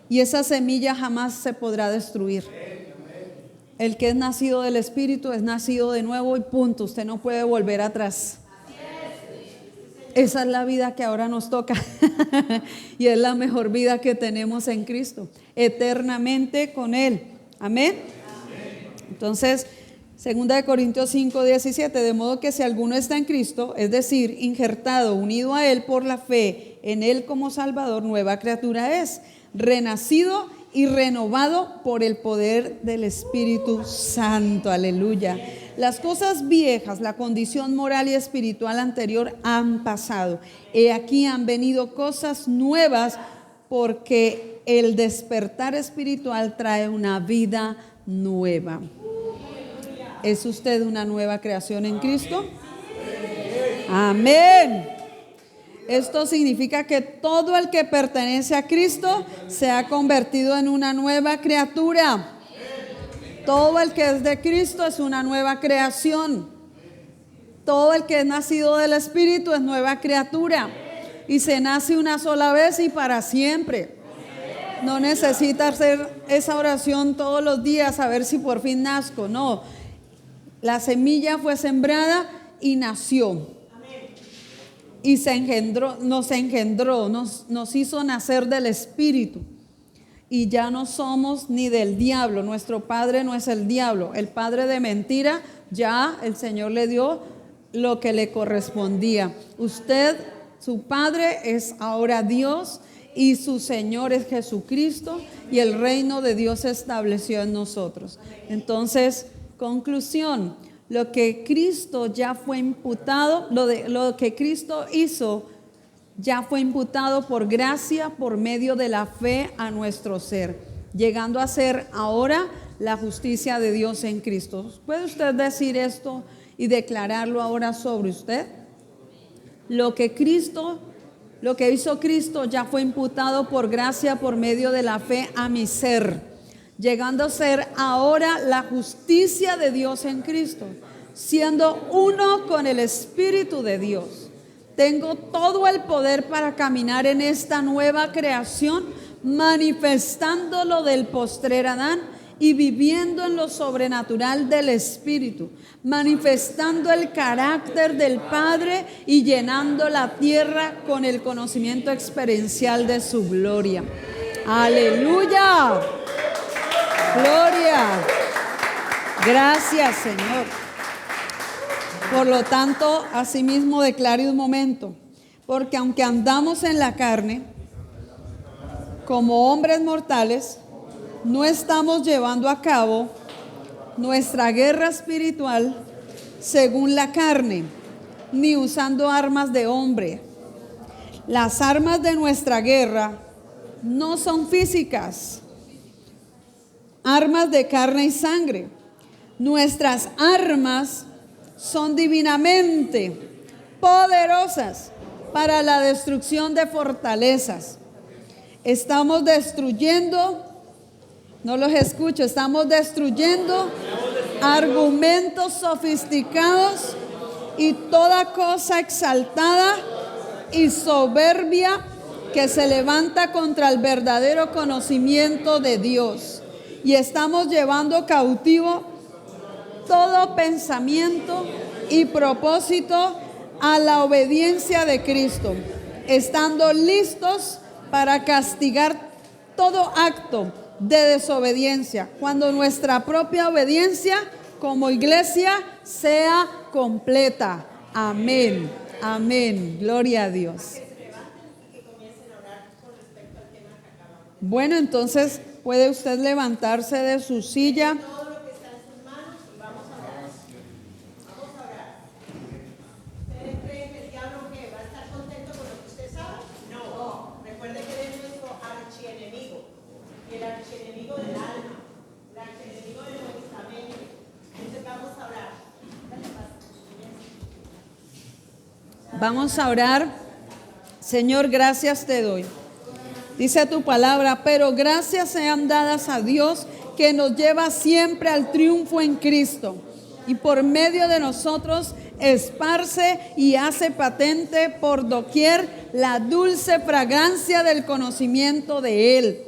Y esa semilla jamás se podrá destruir. El que es nacido del Espíritu es nacido de nuevo y punto. Usted no puede volver atrás. Esa es la vida que ahora nos toca y es la mejor vida que tenemos en Cristo, eternamente con Él. Amén. Entonces, 2 Corintios 5:17, de modo que si alguno está en Cristo, es decir, injertado, unido a Él por la fe en Él como Salvador, nueva criatura es, renacido y renovado por el poder del Espíritu Santo. Aleluya. Las cosas viejas, la condición moral y espiritual anterior han pasado. He aquí han venido cosas nuevas, porque el despertar espiritual trae una vida nueva. ¿Es usted una nueva creación en Cristo? Amén. Esto significa que todo el que pertenece a Cristo se ha convertido en una nueva criatura. Todo el que es de Cristo es una nueva creación. Todo el que es nacido del Espíritu es nueva criatura. Y se nace una sola vez y para siempre. No necesita hacer esa oración todos los días a ver si por fin nazco. No. La semilla fue sembrada y nació. Y se engendró, nos hizo nacer del Espíritu. Y ya no somos ni del diablo. Nuestro padre no es el diablo. El padre de mentira, ya el Señor le dio lo que le correspondía. Usted, su padre es ahora Dios y su Señor es Jesucristo, y el reino de Dios se estableció en nosotros. Entonces, conclusión, lo que Cristo ya fue imputado, lo que Cristo hizo ya fue imputado por gracia, por medio de la fe a nuestro ser, llegando a ser ahora la justicia de Dios en Cristo. ¿Puede usted decir esto y declararlo ahora sobre usted? Lo que hizo Cristo ya fue imputado por gracia, por medio de la fe a mi ser, llegando a ser ahora la justicia de Dios en Cristo. siendo uno con el Espíritu de Dios. Tengo todo el poder para caminar en esta nueva creación, manifestando lo del postrer Adán y viviendo en lo sobrenatural del Espíritu, manifestando el carácter del Padre y llenando la tierra con el conocimiento experiencial de su gloria. ¡Aleluya! ¡Gloria! Gracias, Señor. Por lo tanto, asimismo declare un momento, porque aunque andamos en la carne, como hombres mortales, no estamos llevando a cabo nuestra guerra espiritual según la carne, ni usando armas de hombre. Las armas de nuestra guerra no son físicas, armas de carne y sangre. Nuestras armas son divinamente poderosas para la destrucción de fortalezas. Estamos destruyendo, no los escucho, estamos destruyendo argumentos sofisticados y toda cosa exaltada y soberbia que se levanta contra el verdadero conocimiento de Dios. Y estamos llevando cautivo todo pensamiento y propósito a la obediencia de Cristo, estando listos para castigar todo acto de desobediencia, cuando nuestra propia obediencia como iglesia sea completa. Amén, amén, gloria a Dios. Bueno, entonces puede usted levantarse de su silla. Vamos a orar. Señor, gracias te doy. Dice tu palabra, pero gracias sean dadas a Dios que nos lleva siempre al triunfo en Cristo y por medio de nosotros esparce y hace patente por doquier la dulce fragancia del conocimiento de Él.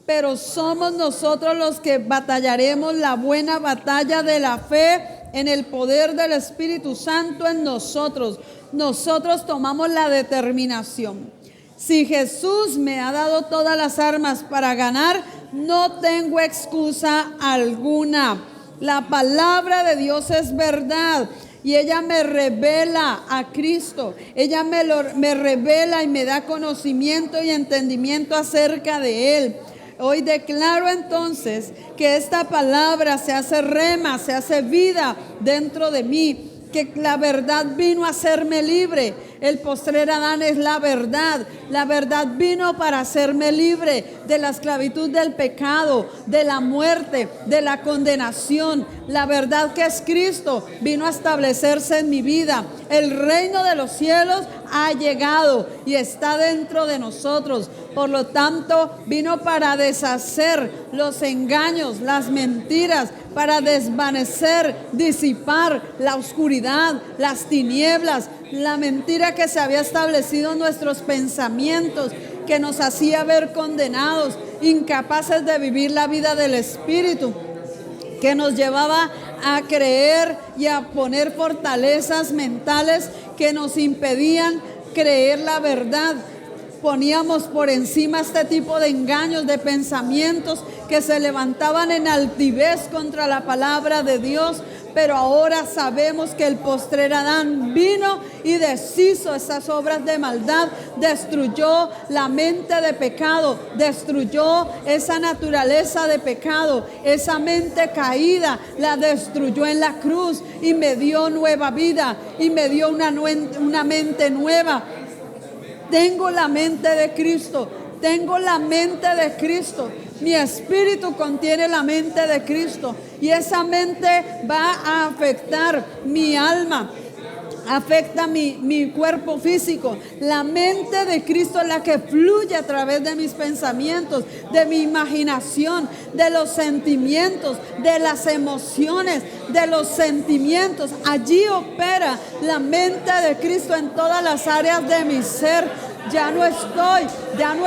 Pero somos nosotros los que batallaremos la buena batalla de la fe en el poder del Espíritu Santo en nosotros. Nosotros tomamos la determinación. Si Jesús me ha dado todas las armas para ganar, no tengo excusa alguna. La palabra de Dios es verdad y ella me revela a Cristo. Ella me revela y me da conocimiento y entendimiento acerca de Él. Hoy declaro entonces que esta palabra se hace rema, se hace vida dentro de mí, que la verdad vino a hacerme libre. El postrer Adán es la verdad. La verdad vino para hacerme libre de la esclavitud del pecado, de la muerte, de la condenación. La verdad que es Cristo vino a establecerse en mi vida. El reino de los cielos ha llegado y está dentro de nosotros. Por lo tanto, vino para deshacer los engaños, las mentiras, para desvanecer, disipar la oscuridad, las tinieblas, la mentira que se había establecido en nuestros pensamientos, que nos hacía ver condenados, incapaces de vivir la vida del Espíritu, que nos llevaba a creer y a poner fortalezas mentales que nos impedían creer la verdad. Poníamos por encima este tipo de engaños, de pensamientos que se levantaban en altivez contra la palabra de Dios. Pero ahora sabemos que el postrer Adán vino y deshizo esas obras de maldad, destruyó la mente de pecado, destruyó esa naturaleza de pecado, esa mente caída, la destruyó en la cruz y me dio nueva vida y me dio una mente nueva. Tengo la mente de Cristo, tengo la mente de Cristo. Mi espíritu contiene la mente de Cristo y esa mente va a afectar mi alma. afecta mi cuerpo físico. La mente de Cristo es la que fluye a través de mis pensamientos, de mi imaginación, de los sentimientos, de las emociones, de los sentimientos. Allí opera la mente de Cristo en todas las áreas de mi ser. Ya no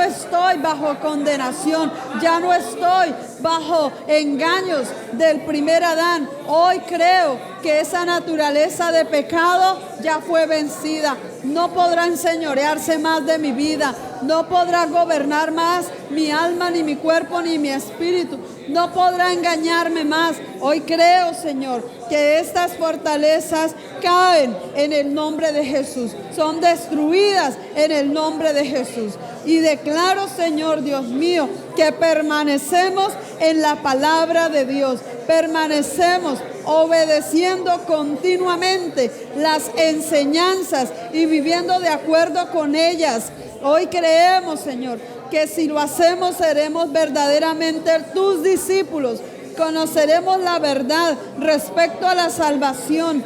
estoy bajo condenación, ya no estoy bajo engaños del primer Adán. Hoy creo que esa naturaleza de pecado ya fue vencida. No podrá enseñorearse más de mi vida, no podrá gobernar más mi alma, ni mi cuerpo, ni mi espíritu. No podrá engañarme más. Hoy creo, Señor, que estas fortalezas caen en el nombre de Jesús. Son destruidas en el nombre de Jesús. Y declaro, Señor Dios mío, que permanecemos en la palabra de Dios. Permanecemos obedeciendo continuamente las enseñanzas y viviendo de acuerdo con ellas. Hoy creemos, Señor, que si lo hacemos seremos verdaderamente tus discípulos. Conoceremos la verdad respecto a la salvación,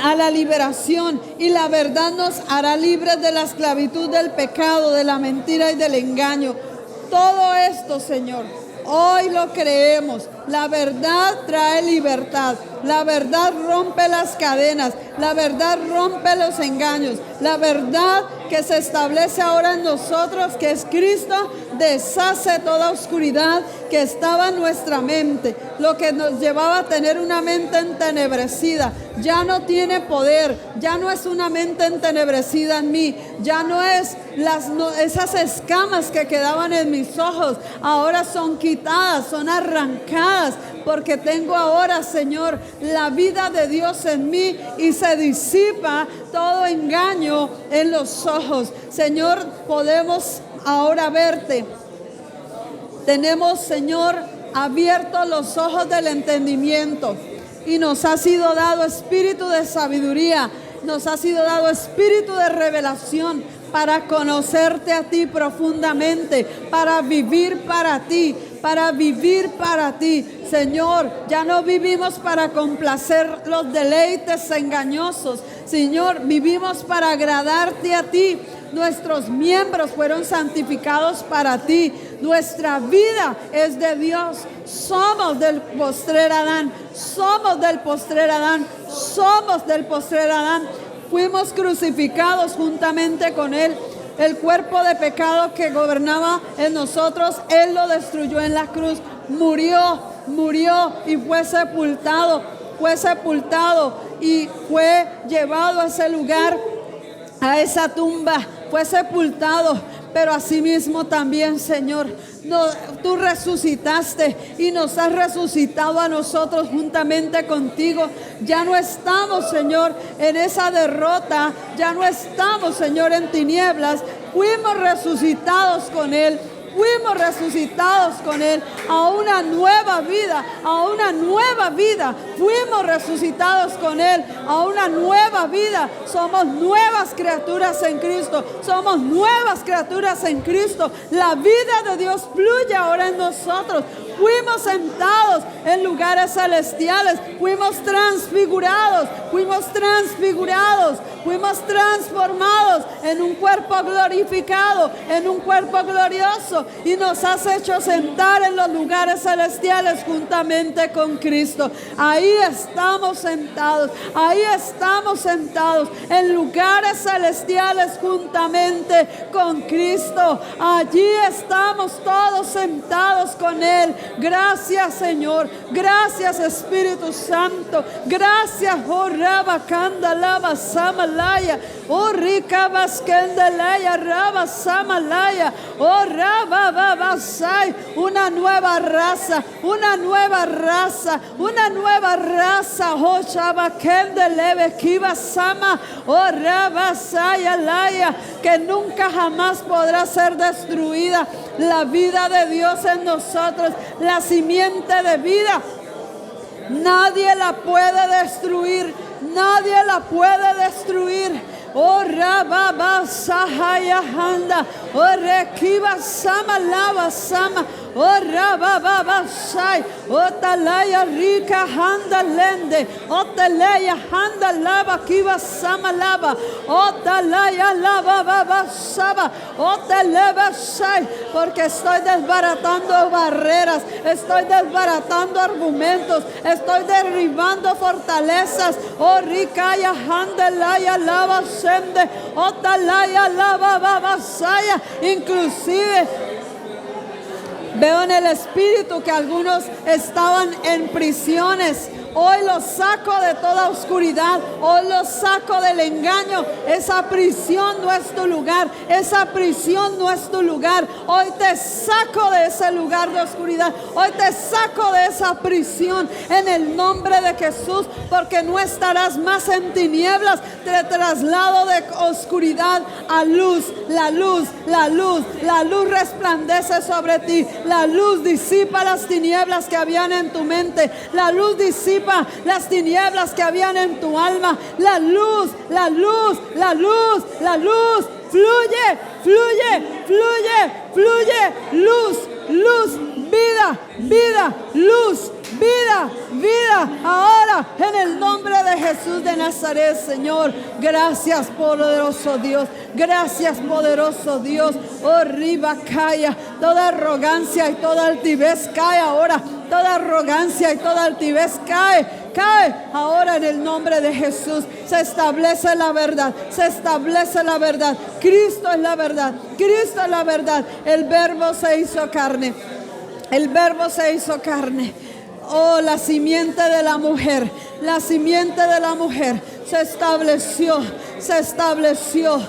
a la liberación, y la verdad nos hará libres de la esclavitud del pecado, de la mentira y del engaño. Todo esto, Señor, hoy lo creemos. La verdad trae libertad. La verdad rompe las cadenas. La verdad rompe los engaños. La verdad que se establece ahora en nosotros, que es Cristo, deshace toda oscuridad que estaba en nuestra mente. Lo que nos llevaba a tener una mente entenebrecida ya no tiene poder. Ya no es una mente entenebrecida en mí. Ya no es esas escamas que quedaban en mis ojos. Ahora son quitadas, son arrancadas, porque tengo ahora, Señor, la vida de Dios en mí, y se disipa todo engaño en los ojos. Señor, podemos ahora verte. Tenemos, Señor, abiertos los ojos del entendimiento, y nos ha sido dado espíritu de sabiduría, nos ha sido dado espíritu de revelación para conocerte a ti profundamente, para vivir para ti. Para vivir para ti, Señor. Ya no vivimos para complacer los deleites engañosos, Señor. Vivimos para agradarte a ti. Nuestros miembros fueron santificados para ti. Nuestra vida es de Dios. Somos del postrer Adán. Somos del postrer Adán. Somos del postrer Adán. Fuimos crucificados juntamente con Él. El cuerpo de pecado que gobernaba en nosotros, Él lo destruyó en la cruz. Murió y fue sepultado y fue llevado a ese lugar, a esa tumba. Fue sepultado, pero asimismo también, Señor, tú resucitaste y nos has resucitado a nosotros juntamente contigo. Ya no estamos, Señor, en esa derrota. Ya no estamos, Señor, en tinieblas. Fuimos resucitados con Él. Fuimos resucitados con Él a una nueva vida, a una nueva vida. Fuimos resucitados con Él a una nueva vida. Somos nuevas criaturas en Cristo. Somos nuevas criaturas en Cristo. La vida de Dios fluye ahora en nosotros. Fuimos sentados en lugares celestiales. Fuimos transfigurados. Fuimos transformados en un cuerpo glorificado, en un cuerpo glorioso, y nos has hecho sentar en los lugares celestiales juntamente con Cristo. Ahí estamos sentados en lugares celestiales juntamente con Cristo. Allí estamos todos sentados con Él. Gracias, Señor. Gracias, Espíritu Santo. Gracias, oh Rabba Kandalaba Samalaya, oh Rika Baskendelaya Rabba Samalaya, oh Rabba Babasai. Una nueva raza, oh Shaba Kendelebe Kiba Sama, oh Rabba Sayalaya, que nunca jamás podrá ser destruida. La vida de Dios en nosotros, la simiente de vida, nadie la puede destruir. Nadie la puede destruir. Oh Rababa Sahaya Handa, oh Rekiba Sama Lava Sama, oh rabababashai, oh talaya rica handa lende, oh telaya handa lava kiva sama lava, oh talaya lava babashaba, oh televa shai, porque estoy desbaratando barreras, estoy desbaratando argumentos, estoy derribando fortalezas, oh ricaya handa laya lava shende, oh talaya lava babashaya, inclusive veo en el espíritu que algunos estaban en prisiones. Hoy los saco de toda oscuridad. Hoy los saco del engaño. Esa prisión no es tu lugar. Esa prisión no es tu lugar. Hoy te saco de ese lugar de oscuridad. Hoy te saco de esa prisión en el nombre de Jesús, porque no estarás más en tinieblas. Te traslado de oscuridad a luz. La luz, la luz, la luz resplandece sobre ti. La luz disipa las tinieblas que habían en tu mente. La luz disipa las tinieblas que habían en tu alma. La luz, la luz, la luz, la luz. Fluye, fluye, fluye, fluye. Luz, luz, vida, vida, luz, vida, vida. Ahora, en el nombre de Jesús de Nazaret, Señor. Gracias, poderoso Dios. Gracias, poderoso Dios. Oh, riba calla. Toda arrogancia y toda altivez cae ahora. Toda arrogancia y toda altivez cae. Cae ahora en el nombre de Jesús. Se establece la verdad. Se establece la verdad. Cristo es la verdad. Cristo es la verdad. El Verbo se hizo carne. El Verbo se hizo carne. Oh, la simiente de la mujer. La simiente de la mujer se estableció. Se estableció.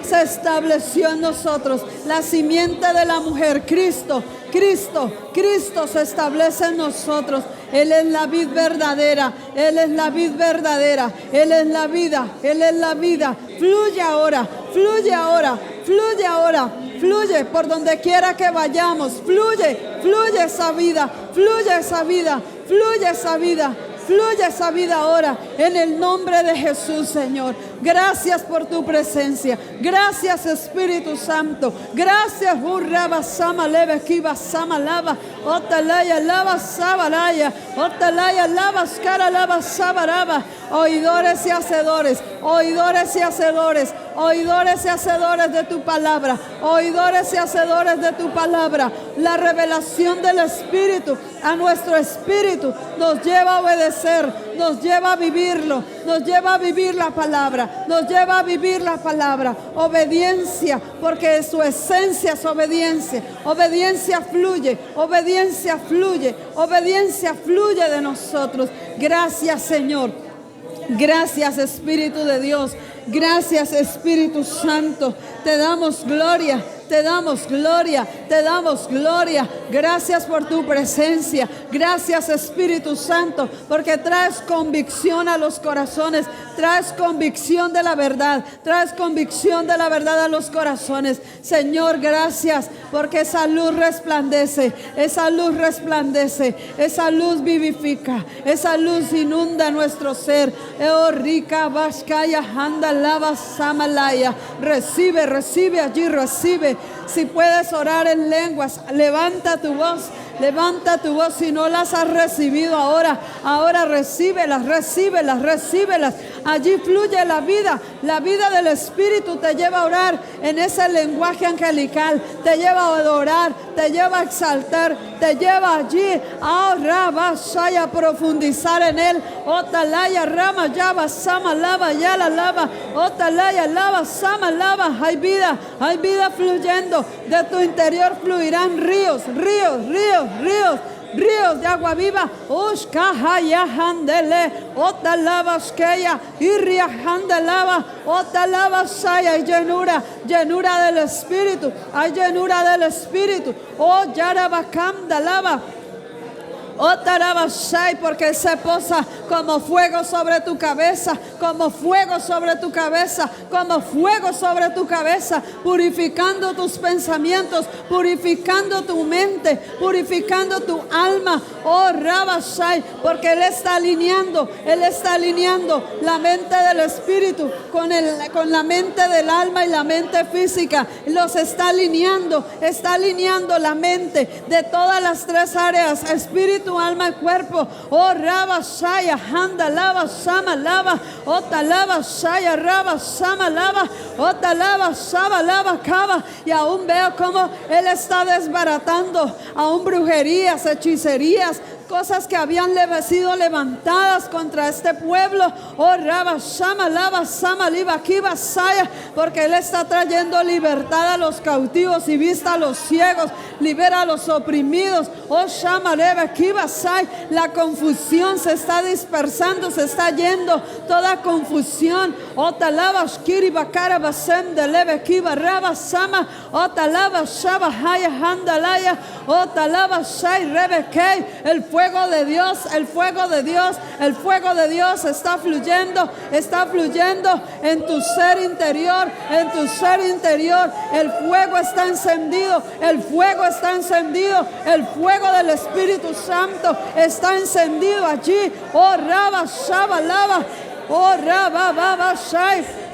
Se estableció en nosotros. La simiente de la mujer, Cristo, Cristo, Cristo se establece en nosotros. Él es la vid verdadera. Él es la vid verdadera. Él es la vida. Él es la vida. Fluye ahora. Fluye ahora. Fluye ahora. Fluye por donde quiera que vayamos. Fluye. Fluye esa vida. Fluye esa vida. Fluye esa vida. Fluye esa vida ahora en el nombre de Jesús, Señor. Gracias por tu presencia. Gracias, Espíritu Santo. Gracias, Urraba Sama Leve Kiva Sama Lava. Otalaya Lava Sabalaya. Otalaya Lava Skara Lava Sabaraba. Oidores y hacedores. Oidores y hacedores. Oidores y hacedores de tu palabra. Oidores y hacedores de tu palabra. La revelación del Espíritu a nuestro espíritu nos lleva a obedecer, nos lleva a vivirlo, nos lleva a vivir la palabra, nos lleva a vivir la palabra. Obediencia, porque su esencia es obediencia. Obediencia fluye, obediencia fluye, obediencia fluye de nosotros. Gracias, Señor. Gracias, Espíritu de Dios. Gracias, Espíritu Santo. Te damos gloria. Te damos gloria, te damos gloria. Gracias por tu presencia. Gracias, Espíritu Santo, porque traes convicción a los corazones. Traes convicción de la verdad. Traes convicción de la verdad a los corazones. Señor, gracias, porque esa luz resplandece. Esa luz resplandece. Esa luz vivifica. Esa luz inunda nuestro ser. Oh, rica, vascaya, handa, lava, samalaya. Recibe, recibe allí, recibe. Si puedes orar en lenguas, levanta tu voz. Levanta tu voz si no las has recibido ahora. Ahora recíbelas, recíbelas, recíbelas. Allí fluye la vida. La vida del Espíritu te lleva a orar en ese lenguaje angelical. Te lleva a adorar, te lleva a exaltar, te lleva allí a a profundizar en él. Otalaya rama yaba sama lava ya la lava. Otalaya lava sama lava. Hay vida fluyendo. De tu interior fluirán ríos, ríos, ríos, ríos, ríos de agua viva. Ushkahaya handele, otalava skeya, irria handelava, otalava saya, y llenura, llenura del Espíritu, hay llenura del Espíritu. Oh yarabakam dalava. Otarabashai, porque se posa como fuego sobre tu cabeza, como fuego sobre tu cabeza, como fuego sobre tu cabeza, purificando tus pensamientos, purificando tu mente, purificando tu alma. Oh Rabashai, porque Él está alineando la mente del espíritu con la mente del alma y la mente física. Los está alineando la mente de todas las tres áreas: espíritu, alma y cuerpo. Oh Rabashaya, Handa lava, Sama lava, Ota lava, Shaya raba, Sama lava, Ota lava, Shaba lava, Kaba. Y aún veo cómo Él está desbaratando aún brujerías, hechicerías, cosas que habían sido levantadas contra este pueblo. Oh Rabba Shama Lava Sama Liba Kiba Saya, porque Él está trayendo libertad a los cautivos y vista a los ciegos, libera a los oprimidos. Oh Shama Leva Kiba Sai, la confusión se está dispersando, se está yendo toda confusión. Oh Talaba Shkiri Bakara Basem de Leve Kiba Rabba Sama, oh Talaba Shaba Haya Handalaya, oh Talaba Shai Rebekei. El fuego de Dios, el fuego de Dios, el fuego de Dios está fluyendo en tu ser interior, en tu ser interior. El fuego está encendido, el fuego está encendido, el fuego del Espíritu Santo está encendido allí. Oh Rabba Shaba Lava, oh Rabba Baba Shai.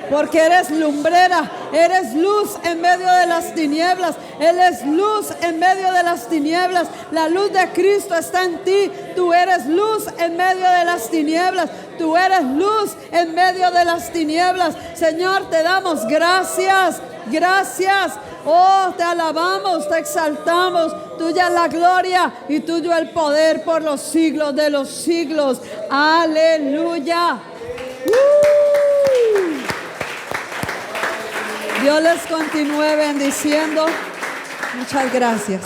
Porque eres lumbrera, eres luz en medio de las tinieblas. Él es luz en medio de las tinieblas. La luz de Cristo está en ti. Tú eres luz en medio de las tinieblas. Tú eres luz en medio de las tinieblas. Señor, te damos gracias. Gracias. Oh, te alabamos, te exaltamos. Tuya la gloria y tuyo el poder por los siglos de los siglos. Aleluya. Dios les continúe bendiciendo. Muchas gracias.